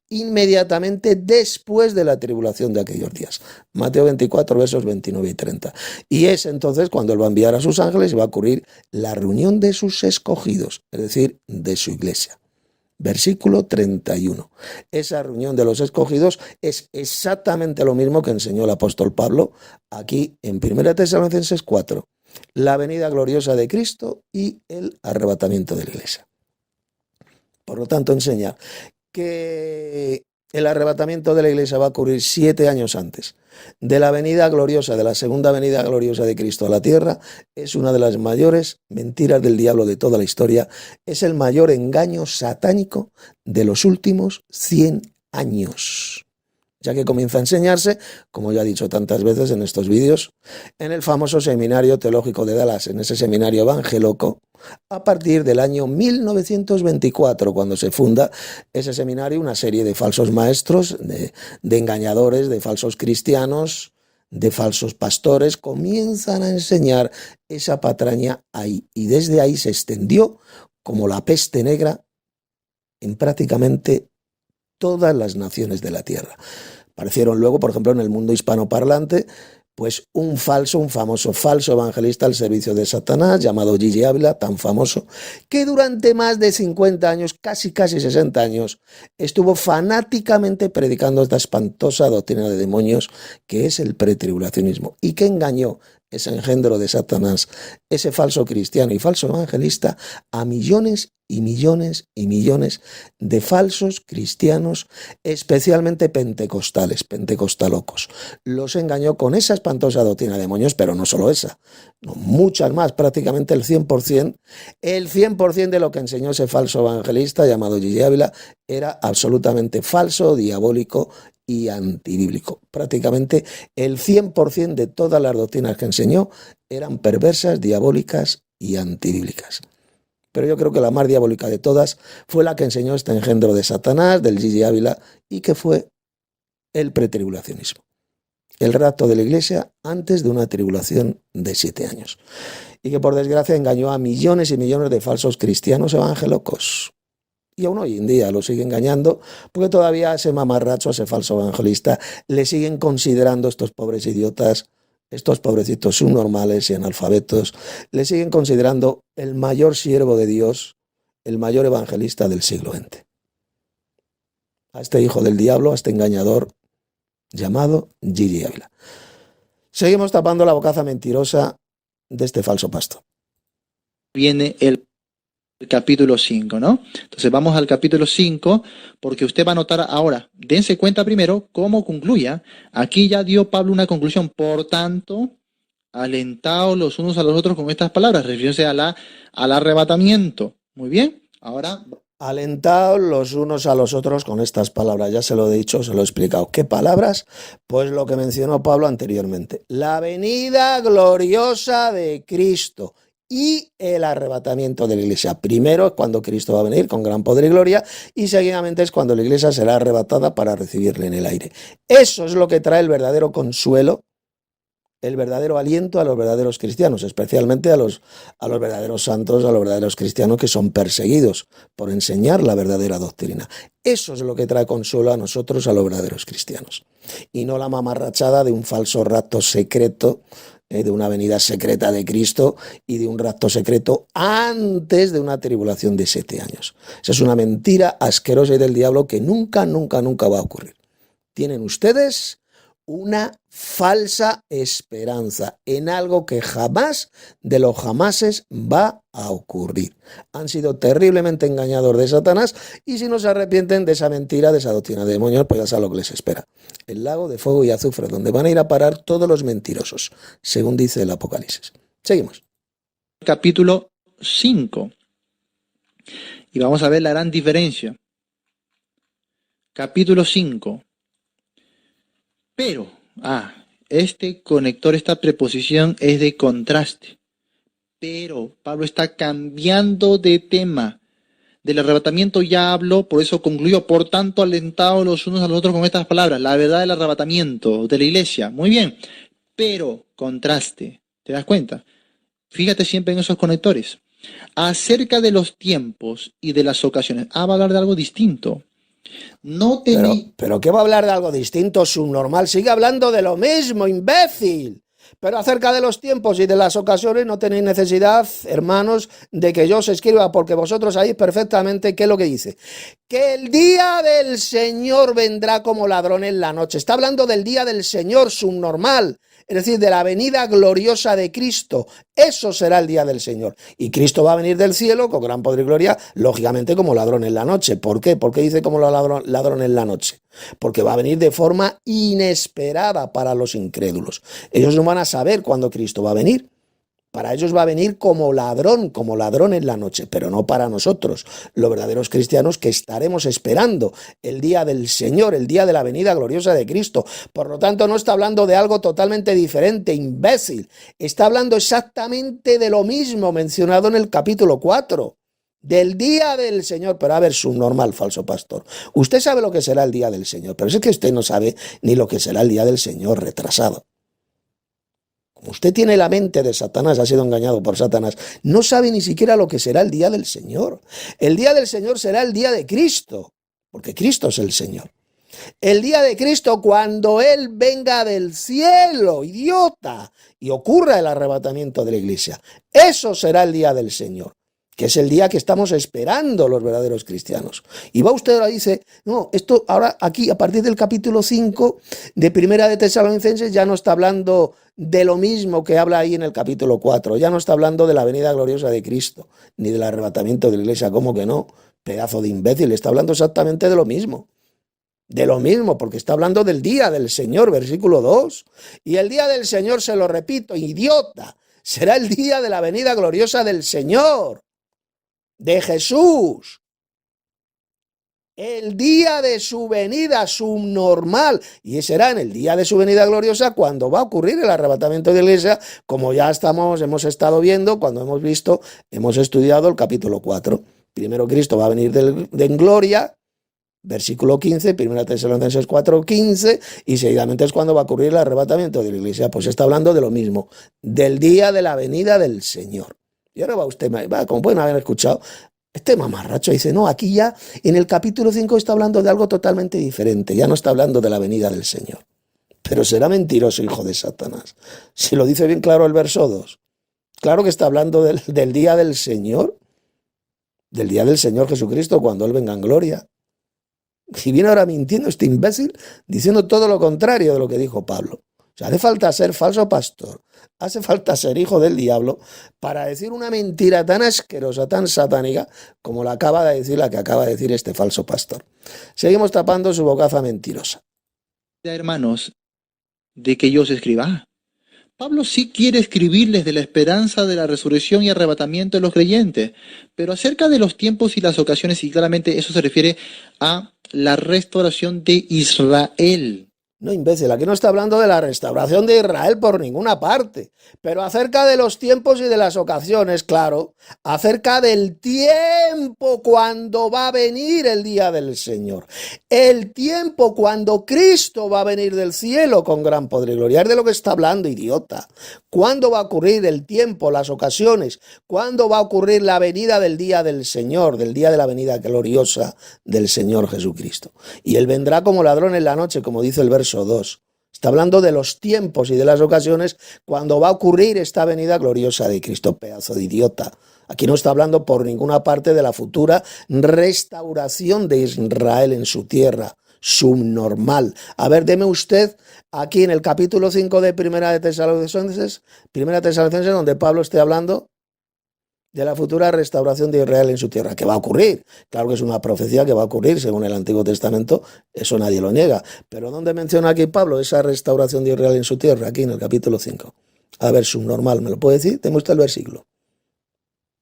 inmediatamente después de la tribulación de aquellos días. Mateo 24, versos 29 y 30. Y es entonces cuando Él va a enviar a sus ángeles y va a ocurrir la reunión de sus escogidos, es decir, de su iglesia. Versículo 31. Esa reunión de los escogidos es exactamente lo mismo que enseñó el apóstol Pablo aquí en 1 Tesalonicenses 4. La venida gloriosa de Cristo y el arrebatamiento de la iglesia. Por lo tanto, enseña que el arrebatamiento de la iglesia va a ocurrir 7 años antes de la venida gloriosa, de la segunda venida gloriosa de Cristo a la tierra, es una de las mayores mentiras del diablo de toda la historia, es el mayor engaño satánico de los últimos 100 años. Ya que comienza a enseñarse, como ya he dicho tantas veces en estos vídeos, en el famoso seminario teológico de Dallas, en ese seminario evangeloco, a partir del año 1924, cuando se funda ese seminario, una serie de falsos maestros, de engañadores, de falsos cristianos, de falsos pastores, comienzan a enseñar esa patraña ahí. Y desde ahí se extendió como la peste negra en prácticamente todas las naciones de la tierra. Aparecieron luego, por ejemplo, en el mundo hispanoparlante, pues un famoso falso evangelista al servicio de Satanás, llamado Gigi Ávila, tan famoso, que durante más de 50 años, casi 60 años, estuvo fanáticamente predicando esta espantosa doctrina de demonios que es el pretribulacionismo y que engañó ese engendro de Satanás, ese falso cristiano y falso evangelista, a millones y millones y millones de falsos cristianos, especialmente pentecostales, pentecostalocos. Los engañó con esa espantosa doctrina de demonios, pero no solo esa, no, muchas más, prácticamente el 100% de lo que enseñó ese falso evangelista llamado Gigi Ávila era absolutamente falso, diabólico y antibíblico. Prácticamente el 100% de todas las doctrinas que enseñó eran perversas, diabólicas y antibíblicas. Pero yo creo que la más diabólica de todas fue la que enseñó este engendro de Satanás, del Gigi Ávila, y que fue el pretribulacionismo. El rapto de la iglesia antes de una tribulación de 7 años. Y que por desgracia engañó a millones y millones de falsos cristianos evangelocos. Y aún hoy en día lo sigue engañando, porque todavía a ese mamarracho, a ese falso evangelista, le siguen considerando estos pobres idiotas, estos pobrecitos subnormales y analfabetos, le siguen considerando el mayor siervo de Dios, el mayor evangelista del siglo XX. A este hijo del diablo, a este engañador llamado Gigi Ávila. Seguimos tapando la bocaza mentirosa de este falso pastor. Viene el capítulo 5, ¿no? Entonces vamos al capítulo 5, porque usted va a notar ahora, dense cuenta primero cómo concluya. Aquí ya dio Pablo una conclusión, por tanto, alentaos los unos a los otros con estas palabras, refiriéndose al arrebatamiento. Muy bien, ahora... Alentaos los unos a los otros con estas palabras, ya se lo he dicho, se lo he explicado. ¿Qué palabras? Pues lo que mencionó Pablo anteriormente. La venida gloriosa de Cristo y el arrebatamiento de la iglesia. Primero es cuando Cristo va a venir con gran poder y gloria y seguidamente es cuando la iglesia será arrebatada para recibirle en el aire. Eso es lo que trae el verdadero consuelo el verdadero aliento a los verdaderos cristianos, especialmente a los verdaderos santos, a los verdaderos cristianos que son perseguidos por enseñar la verdadera doctrina. Eso es lo que trae consuelo a nosotros, a los verdaderos cristianos. Y no la mamarrachada de un falso rapto secreto, de una venida secreta de Cristo y de un rapto secreto antes de una tribulación de 7 años. Esa es una mentira asquerosa y del diablo que nunca, nunca, nunca va a ocurrir. Tienen ustedes una falsa esperanza en algo que jamás de los jamases va a ocurrir. Han sido terriblemente engañados de Satanás y si no se arrepienten de esa mentira, de esa doctrina de demonios, pues ya saben lo que les espera. El lago de fuego y azufre, donde van a ir a parar todos los mentirosos, según dice el Apocalipsis. Seguimos. Capítulo 5. Y vamos a ver la gran diferencia. Capítulo 5. Pero, este conector, esta preposición es de contraste. Pero Pablo está cambiando de tema. Del arrebatamiento ya habló, por eso concluyó. Por tanto, alentados los unos a los otros con estas palabras. La verdad del arrebatamiento de la iglesia. Muy bien. Pero, contraste. ¿Te das cuenta? Fíjate siempre en esos conectores. Acerca de los tiempos y de las ocasiones. Va a hablar de algo distinto. No Pero ¿qué va a hablar de algo distinto, subnormal? Sigue hablando de lo mismo, imbécil. Pero acerca de los tiempos y de las ocasiones no tenéis necesidad, hermanos, de que yo os escriba, porque vosotros sabéis perfectamente qué es lo que dice. Que el día del Señor vendrá como ladrón en la noche. Está hablando del día del Señor subnormal, es decir, de la venida gloriosa de Cristo. Eso será el día del Señor. Y Cristo va a venir del cielo con gran poder y gloria, lógicamente como ladrón en la noche. ¿Por qué? ¿Por qué dice como ladrón en la noche? Porque va a venir de forma inesperada para los incrédulos. Ellos no van a saber cuándo Cristo va a venir. Para ellos va a venir como ladrón en la noche, pero no para nosotros, los verdaderos cristianos que estaremos esperando el día del Señor, el día de la venida gloriosa de Cristo. Por lo tanto, no está hablando de algo totalmente diferente, imbécil. Está hablando exactamente de lo mismo mencionado en el capítulo 4. Del día del Señor. Pero a ver, subnormal, falso pastor. Usted sabe lo que será el día del Señor, pero es que usted no sabe ni lo que será el día del Señor, retrasado. Como usted tiene la mente de Satanás, ha sido engañado por Satanás, no sabe ni siquiera lo que será el día del Señor. El día del Señor será el día de Cristo, porque Cristo es el Señor. El día de Cristo cuando Él venga del cielo, idiota, y ocurra el arrebatamiento de la iglesia. Eso será el día del Señor, que es el día que estamos esperando los verdaderos cristianos. Y va usted ahora y dice, no, esto ahora aquí a partir del capítulo 5 de Primera de Tesalonicenses ya no está hablando de lo mismo que habla ahí en el capítulo 4, ya no está hablando de la venida gloriosa de Cristo, ni del arrebatamiento de la iglesia. ¿Cómo que no? Pedazo de imbécil, está hablando exactamente de lo mismo. De lo mismo, porque está hablando del día del Señor, versículo 2. Y el día del Señor, se lo repito, idiota, será el día de la venida gloriosa del Señor, de Jesús. El día de su venida subnormal, y será en el día de su venida gloriosa cuando va a ocurrir el arrebatamiento de la iglesia, como ya hemos estado viendo cuando hemos estudiado el capítulo 4. Primero Cristo va a venir en gloria, versículo 15, 1 Tesalonicenses 4:15, y seguidamente es cuando va a ocurrir el arrebatamiento de la iglesia. Pues está hablando de lo mismo, del día de la venida del Señor. Y ahora va usted, como pueden haber escuchado, este mamarracho dice, no, aquí ya en el capítulo 5 está hablando de algo totalmente diferente, ya no está hablando de la venida del Señor. Pero será mentiroso, hijo de Satanás. Si lo dice bien claro el verso 2. Claro que está hablando del día del Señor Jesucristo, cuando Él venga en gloria. Y viene ahora mintiendo este imbécil, diciendo todo lo contrario de lo que dijo Pablo. O sea, hace falta ser falso pastor, hace falta ser hijo del diablo para decir una mentira tan asquerosa, tan satánica, como la que acaba de decir este falso pastor. Seguimos tapando su bocaza mentirosa. Hermanos, de que yo os escriba. Pablo sí quiere escribirles de la esperanza de la resurrección y arrebatamiento de los creyentes, pero acerca de los tiempos y las ocasiones, y claramente eso se refiere a la restauración de Israel. No, imbécil, aquí no está hablando de la restauración de Israel por ninguna parte, pero acerca de los tiempos y de las ocasiones, claro, acerca del tiempo cuando va a venir el día del Señor, el tiempo cuando Cristo va a venir del cielo con gran poder y gloria. Es de lo que está hablando, idiota. ¿Cuándo va a ocurrir el tiempo, las ocasiones? ¿Cuándo va a ocurrir la venida del día del Señor, del día de la venida gloriosa del Señor Jesucristo? Y Él vendrá como ladrón en la noche, como dice el verso 2. Está hablando de los tiempos y de las ocasiones cuando va a ocurrir esta venida gloriosa de Cristo, pedazo de idiota. Aquí no está hablando por ninguna parte de la futura restauración de Israel en su tierra, subnormal. A ver, deme usted aquí en el capítulo 5 de Primera de Tesalonicenses, donde Pablo esté hablando de la futura restauración de Israel en su tierra, que va a ocurrir. Claro que es una profecía que va a ocurrir según el Antiguo Testamento, eso nadie lo niega. Pero ¿dónde menciona aquí Pablo esa restauración de Israel en su tierra? Aquí en el capítulo 5. A ver, subnormal, ¿me lo puede decir? Tengo usted el versículo.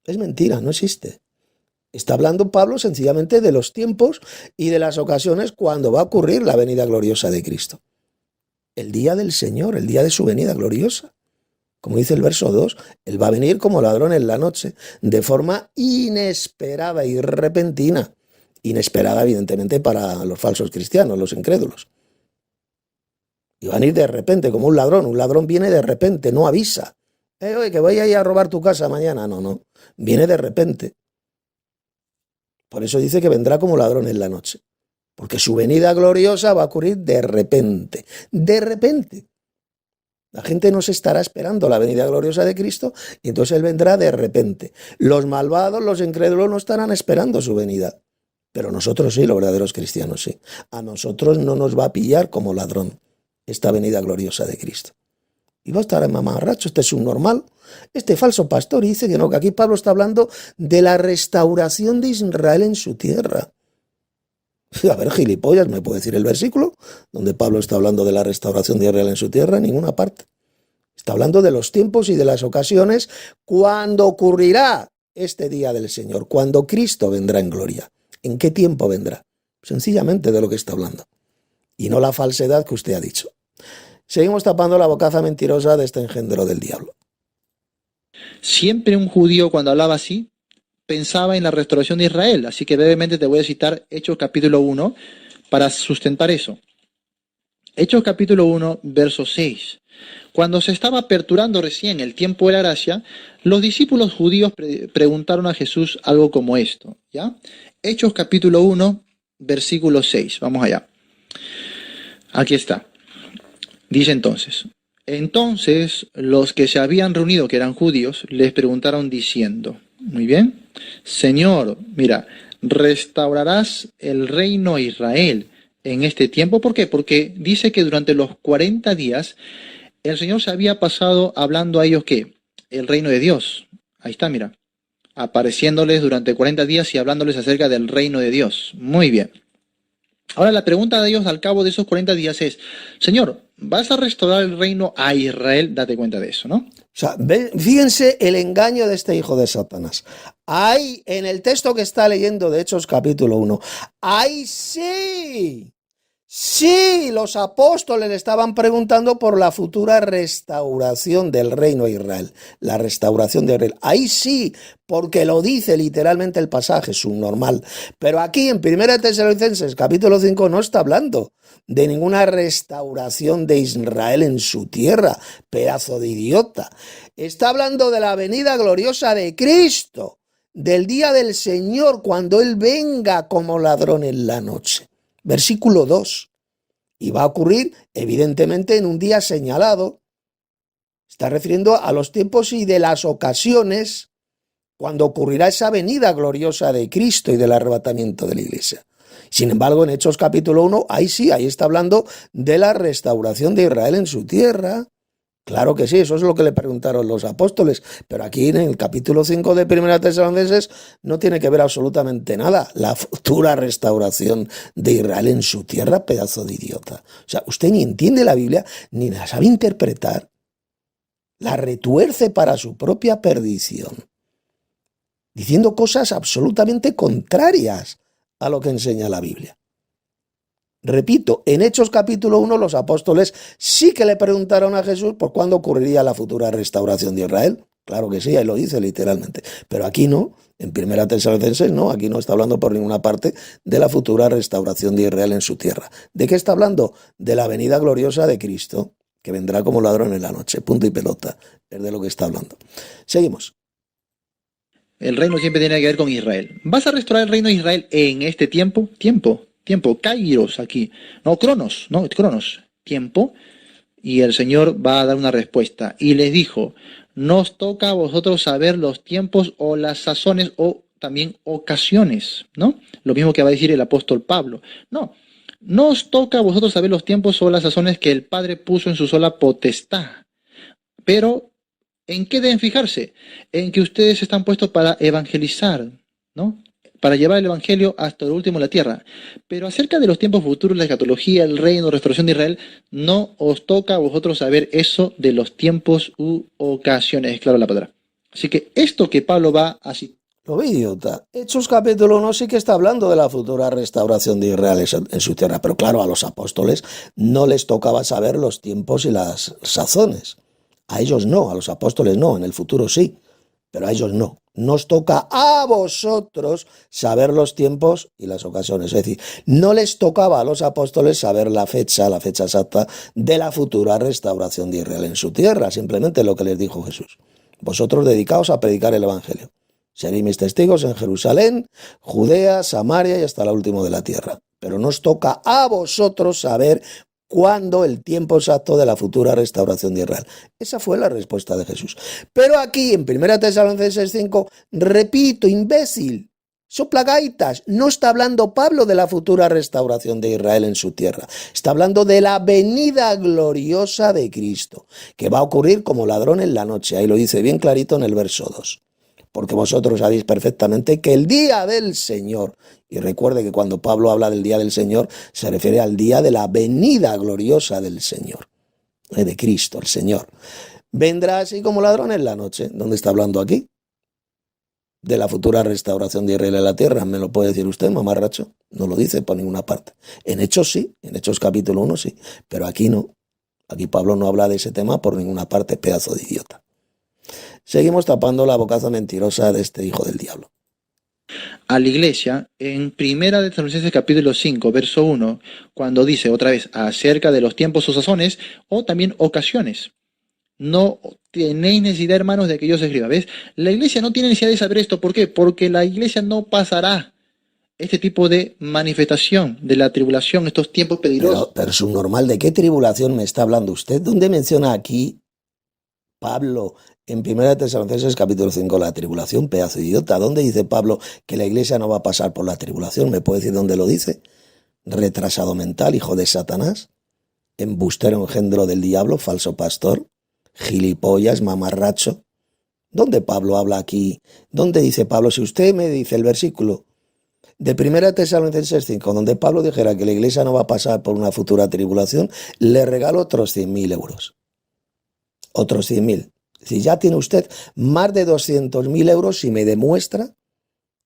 Es mentira, no existe. Está hablando Pablo sencillamente de los tiempos y de las ocasiones cuando va a ocurrir la venida gloriosa de Cristo. El día del Señor, el día de su venida gloriosa. Como dice el verso 2, Él va a venir como ladrón en la noche, de forma inesperada y repentina. Inesperada, evidentemente, para los falsos cristianos, los incrédulos. Y van a ir de repente, como un ladrón. Un ladrón viene de repente, no avisa. Oye, que voy a ir a robar tu casa mañana. No. Viene de repente. Por eso dice que vendrá como ladrón en la noche. Porque su venida gloriosa va a ocurrir de repente. De repente. La gente no se estará esperando la venida gloriosa de Cristo y entonces Él vendrá de repente. Los malvados, los incrédulos no estarán esperando su venida. Pero nosotros sí, los verdaderos cristianos sí. A nosotros no nos va a pillar como ladrón esta venida gloriosa de Cristo. Y va a estar en mamarracho, este subnormal, este falso pastor, y dice que no, que aquí Pablo está hablando de la restauración de Israel en su tierra. A ver, gilipollas, ¿me puede decir el versículo donde Pablo está hablando de la restauración de Israel en su tierra? En ninguna parte. Está hablando de los tiempos y de las ocasiones cuando ocurrirá este día del Señor, cuando Cristo vendrá en gloria. ¿En qué tiempo vendrá? Sencillamente de lo que está hablando. Y no la falsedad que usted ha dicho. Seguimos tapando la bocaza mentirosa de este engendro del diablo. Siempre un judío cuando hablaba así pensaba en la restauración de Israel, así que brevemente te voy a citar Hechos capítulo 1 para sustentar eso. Hechos capítulo 1, verso 6. Cuando se estaba aperturando recién el tiempo de la gracia, los discípulos judíos preguntaron a Jesús algo como esto, ¿ya? Hechos capítulo 1, versículo 6. Vamos allá. Aquí está. Dice entonces los que se habían reunido, que eran judíos, les preguntaron diciendo, muy bien, Señor, mira, restaurarás el reino a Israel en este tiempo. ¿Por qué? Porque dice que durante los 40 días el Señor se había pasado hablando a ellos, ¿qué? El reino de Dios. Ahí está, mira, apareciéndoles durante 40 días y hablándoles acerca del reino de Dios. Muy bien. Ahora la pregunta de Dios al cabo de esos 40 días es, Señor, ¿vas a restaurar el reino a Israel? Date cuenta de eso, ¿no? O sea, fíjense el engaño de este hijo de Satanás. Ahí, en el texto que está leyendo de Hechos capítulo 1, ahí sí, los apóstoles le estaban preguntando por la futura restauración del reino de Israel. La restauración de Israel. Ahí sí, porque lo dice literalmente el pasaje, subnormal. Pero aquí en 1 Tesalonicenses capítulo 5 no está hablando de ninguna restauración de Israel en su tierra, pedazo de idiota. Está hablando de la venida gloriosa de Cristo, del día del Señor, cuando Él venga como ladrón en la noche. Versículo 2. Y va a ocurrir, evidentemente, en un día señalado. Está refiriendo a los tiempos y de las ocasiones cuando ocurrirá esa venida gloriosa de Cristo y del arrebatamiento de la iglesia. Sin embargo, en Hechos capítulo 1, ahí está hablando de la restauración de Israel en su tierra. Claro que sí, eso es lo que le preguntaron los apóstoles, pero aquí en el capítulo 5 de 1 Tesalonicenses no tiene que ver absolutamente nada la futura restauración de Israel en su tierra, pedazo de idiota. O sea, usted ni entiende la Biblia, ni la sabe interpretar, la retuerce para su propia perdición, diciendo cosas absolutamente contrarias a lo que enseña la Biblia. Repito, en Hechos capítulo 1 los apóstoles sí que le preguntaron a Jesús por cuándo ocurriría la futura restauración de Israel. Claro que sí, ahí lo dice literalmente. Pero aquí no, en Primera Tesalonicenses no, aquí no está hablando por ninguna parte de la futura restauración de Israel en su tierra. ¿De qué está hablando? De la venida gloriosa de Cristo, que vendrá como ladrón en la noche. Punto y pelota, es de lo que está hablando. Seguimos. El reino siempre tiene que ver con Israel. ¿Vas a restaurar el reino de Israel en este tiempo? Tiempo, kairos aquí. No, cronos, tiempo. Y el Señor va a dar una respuesta. Y les dijo, no os toca a vosotros saber los tiempos o las sazones o también ocasiones, ¿no? Lo mismo que va a decir el apóstol Pablo. No os toca a vosotros saber los tiempos o las sazones que el Padre puso en su sola potestad. Pero ¿en qué deben fijarse? En que ustedes están puestos para evangelizar, ¿no? Para llevar el evangelio hasta el último de la tierra. Pero acerca de los tiempos futuros, la escatología, el reino, la restauración de Israel, no os toca a vosotros saber eso de los tiempos u ocasiones, es claro la palabra. Así que esto que Pablo va a citar. Lo vi, idiota. Hechos capítulo 1 sí que está hablando de la futura restauración de Israel en su tierra, pero claro, a los apóstoles no les tocaba saber los tiempos y las sazones. A ellos no, a los apóstoles no, en el futuro sí, pero a ellos no. Nos toca a vosotros saber los tiempos y las ocasiones. Es decir, no les tocaba a los apóstoles saber la fecha exacta de la futura restauración de Israel en su tierra, simplemente lo que les dijo Jesús. Vosotros dedicaos a predicar el evangelio. Seréis mis testigos en Jerusalén, Judea, Samaria y hasta la última de la tierra. Pero nos toca a vosotros saber cuándo el tiempo exacto de la futura restauración de Israel. Esa fue la respuesta de Jesús. Pero aquí en 1 Tesalonicenses 5, repito, imbécil, soplagaitas, no está hablando Pablo de la futura restauración de Israel en su tierra. Está hablando de la venida gloriosa de Cristo, que va a ocurrir como ladrón en la noche. Ahí lo dice bien clarito en el verso 2. Porque vosotros sabéis perfectamente que el día del Señor, y recuerde que cuando Pablo habla del día del Señor, se refiere al día de la venida gloriosa del Señor, de Cristo, el Señor. Vendrá así como ladrón en la noche. ¿Dónde está hablando aquí? De la futura restauración de Israel en la tierra. ¿Me lo puede decir usted, mamarracho? No lo dice por ninguna parte. En Hechos sí, en Hechos capítulo 1 sí, pero aquí no. Aquí Pablo no habla de ese tema por ninguna parte, pedazo de idiota. Seguimos tapando la bocaza mentirosa de este hijo del diablo. A la iglesia, en 1 Tesalonicenses capítulo 5, verso 1, cuando dice otra vez acerca de los tiempos o sazones, o también ocasiones. No tenéis necesidad, hermanos, de que yo os escriba. ¿Ves? La iglesia no tiene necesidad de saber esto. ¿Por qué? Porque la iglesia no pasará este tipo de manifestación de la tribulación, estos tiempos peligrosos. Pero subnormal, ¿de qué tribulación me está hablando usted? ¿Dónde menciona aquí Pablo en 1 Tesalonicenses capítulo 5 la tribulación, pedazo de idiota? ¿Dónde dice Pablo que la iglesia no va a pasar por la tribulación? ¿Me puede decir dónde lo dice? Retrasado mental, hijo de Satanás, embustero, engendro del diablo, falso pastor, gilipollas, mamarracho. ¿Dónde Pablo habla aquí? ¿Dónde dice Pablo? Si usted me dice el versículo de 1 Tesalonicenses 5, donde Pablo dijera que la iglesia no va a pasar por una futura tribulación, le regalo otros 100.000 euros. Otros 100.000. Si ya tiene usted más de 200.000 euros si me demuestra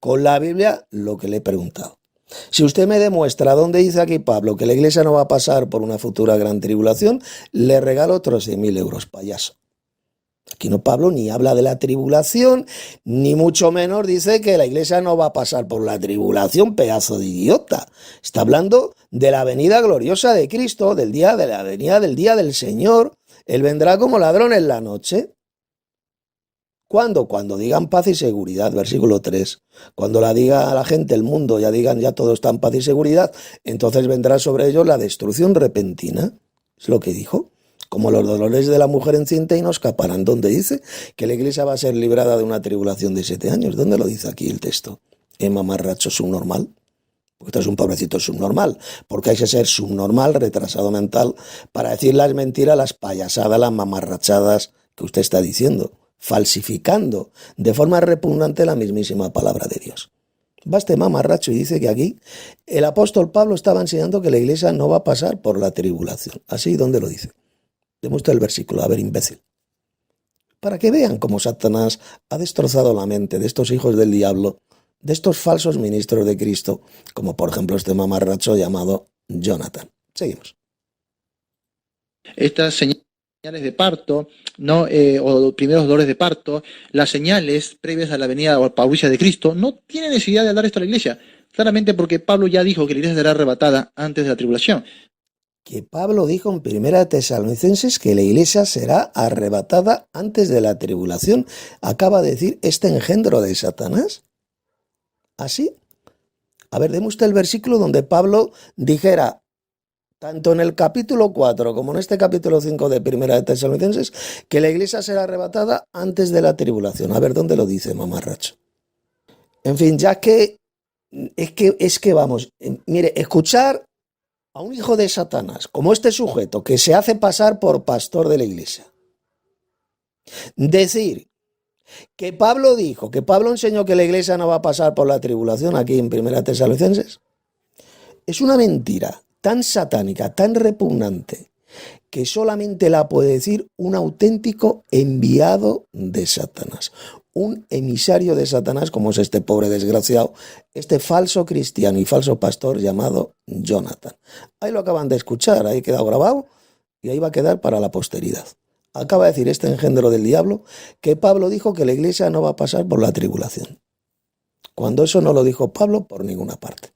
con la Biblia lo que le he preguntado. Si usted me demuestra dónde dice aquí Pablo que la iglesia no va a pasar por una futura gran tribulación, le regalo otros 100.000 euros, payaso. Aquí no Pablo ni habla de la tribulación, ni mucho menos dice que la iglesia no va a pasar por la tribulación, pedazo de idiota. Está hablando de la venida gloriosa de Cristo, del día de la venida del día del Señor. Él vendrá como ladrón en la noche. ¿Cuándo? Cuando digan paz y seguridad, versículo 3. Cuando la diga a la gente, el mundo, ya digan ya todo está en paz y seguridad, entonces vendrá sobre ellos la destrucción repentina. Es lo que dijo. Como los dolores de la mujer encinta y no escaparán. ¿Dónde dice que la iglesia va a ser librada de una tribulación de 7 años? ¿Dónde lo dice aquí el texto? Mamarracho subnormal. Porque esto es un pobrecito subnormal. Porque hay que ser subnormal, retrasado mental, para decir las mentiras, las payasadas, las mamarrachadas que usted está diciendo, falsificando de forma repugnante la mismísima palabra de Dios. Va este mamarracho y dice que aquí el apóstol Pablo estaba enseñando que la iglesia no va a pasar por la tribulación. Así, ¿dónde lo dice? Demuestra el versículo, a ver, imbécil. Para que vean cómo Satanás ha destrozado la mente de estos hijos del diablo, de estos falsos ministros de Cristo, como por ejemplo este mamarracho llamado Jonathan. Seguimos. Estas señales de parto, ¿no? O primeros dolores de parto, las señales previas a la venida o parusia de Cristo, no tienen necesidad de hablar esto a la iglesia. Claramente porque Pablo ya dijo que la iglesia será arrebatada antes de la tribulación. Que Pablo dijo en 1 Tesalonicenses que la iglesia será arrebatada antes de la tribulación. Acaba de decir este engendro de Satanás. ¿Así? A ver, deme usted el versículo donde Pablo dijera, tanto en el capítulo 4 como en este capítulo 5 de 1 Tesalonicenses, que la iglesia será arrebatada antes de la tribulación. A ver, ¿dónde lo dice, mamarracho? En fin, ya que es que vamos, mire, escuchar a un hijo de Satanás, como este sujeto que se hace pasar por pastor de la iglesia, decir que Pablo dijo, que Pablo enseñó que la iglesia no va a pasar por la tribulación aquí en 1 Tesalonicenses, es una mentira tan satánica, tan repugnante, que solamente la puede decir un auténtico enviado de Satanás, un emisario de Satanás, como es este pobre desgraciado, este falso cristiano y falso pastor llamado Jonathan. Ahí lo acaban de escuchar, ahí queda grabado y ahí va a quedar para la posteridad. Acaba de decir este engendro del diablo que Pablo dijo que la iglesia no va a pasar por la tribulación, cuando eso no lo dijo Pablo por ninguna parte.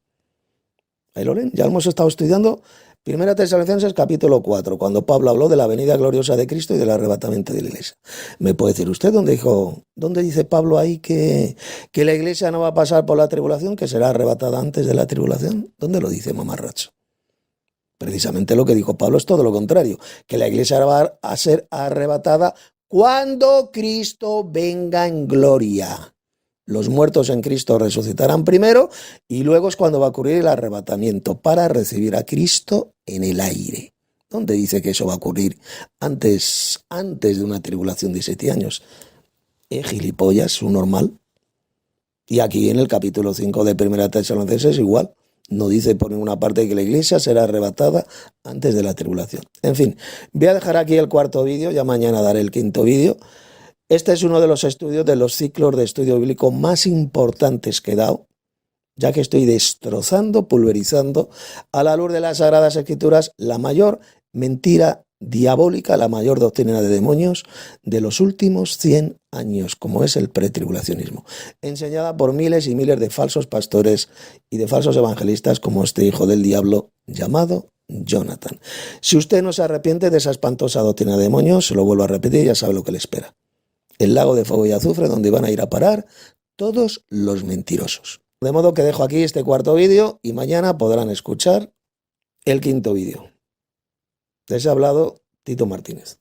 Ahí lo leen, ya hemos estado estudiando 1 Tesalonicenses capítulo 4, cuando Pablo habló de la venida gloriosa de Cristo y del arrebatamiento de la iglesia. ¿Me puede decir usted dónde dice Pablo ahí que la iglesia no va a pasar por la tribulación, que será arrebatada antes de la tribulación? ¿Dónde lo dice, mamarracho? Precisamente lo que dijo Pablo es todo lo contrario, que la iglesia va a ser arrebatada cuando Cristo venga en gloria. Los muertos en Cristo resucitarán primero y luego es cuando va a ocurrir el arrebatamiento para recibir a Cristo en el aire. ¿Dónde dice que eso va a ocurrir antes de una tribulación de 7 años? Gilipollas, su normal. Y aquí en el capítulo 5 de 1 Tesalonicenses igual. No dice por ninguna parte que la iglesia será arrebatada antes de la tribulación. En fin, voy a dejar aquí el cuarto vídeo, ya mañana daré el quinto vídeo. Este es uno de los estudios, de los ciclos de estudio bíblico más importantes que he dado, ya que estoy destrozando, pulverizando a la luz de las Sagradas Escrituras la mayor mentira diabólica, la mayor doctrina de demonios de los últimos 100 años, como es el pretribulacionismo, enseñada por miles y miles de falsos pastores y de falsos evangelistas como este hijo del diablo llamado Jonathan. Si usted no se arrepiente de esa espantosa doctrina de demonios, se lo vuelvo a repetir, ya sabe lo que le espera. El lago de fuego y azufre donde van a ir a parar todos los mentirosos. De modo que dejo aquí este cuarto vídeo y mañana podrán escuchar el quinto vídeo. Les ha hablado Tito Martínez.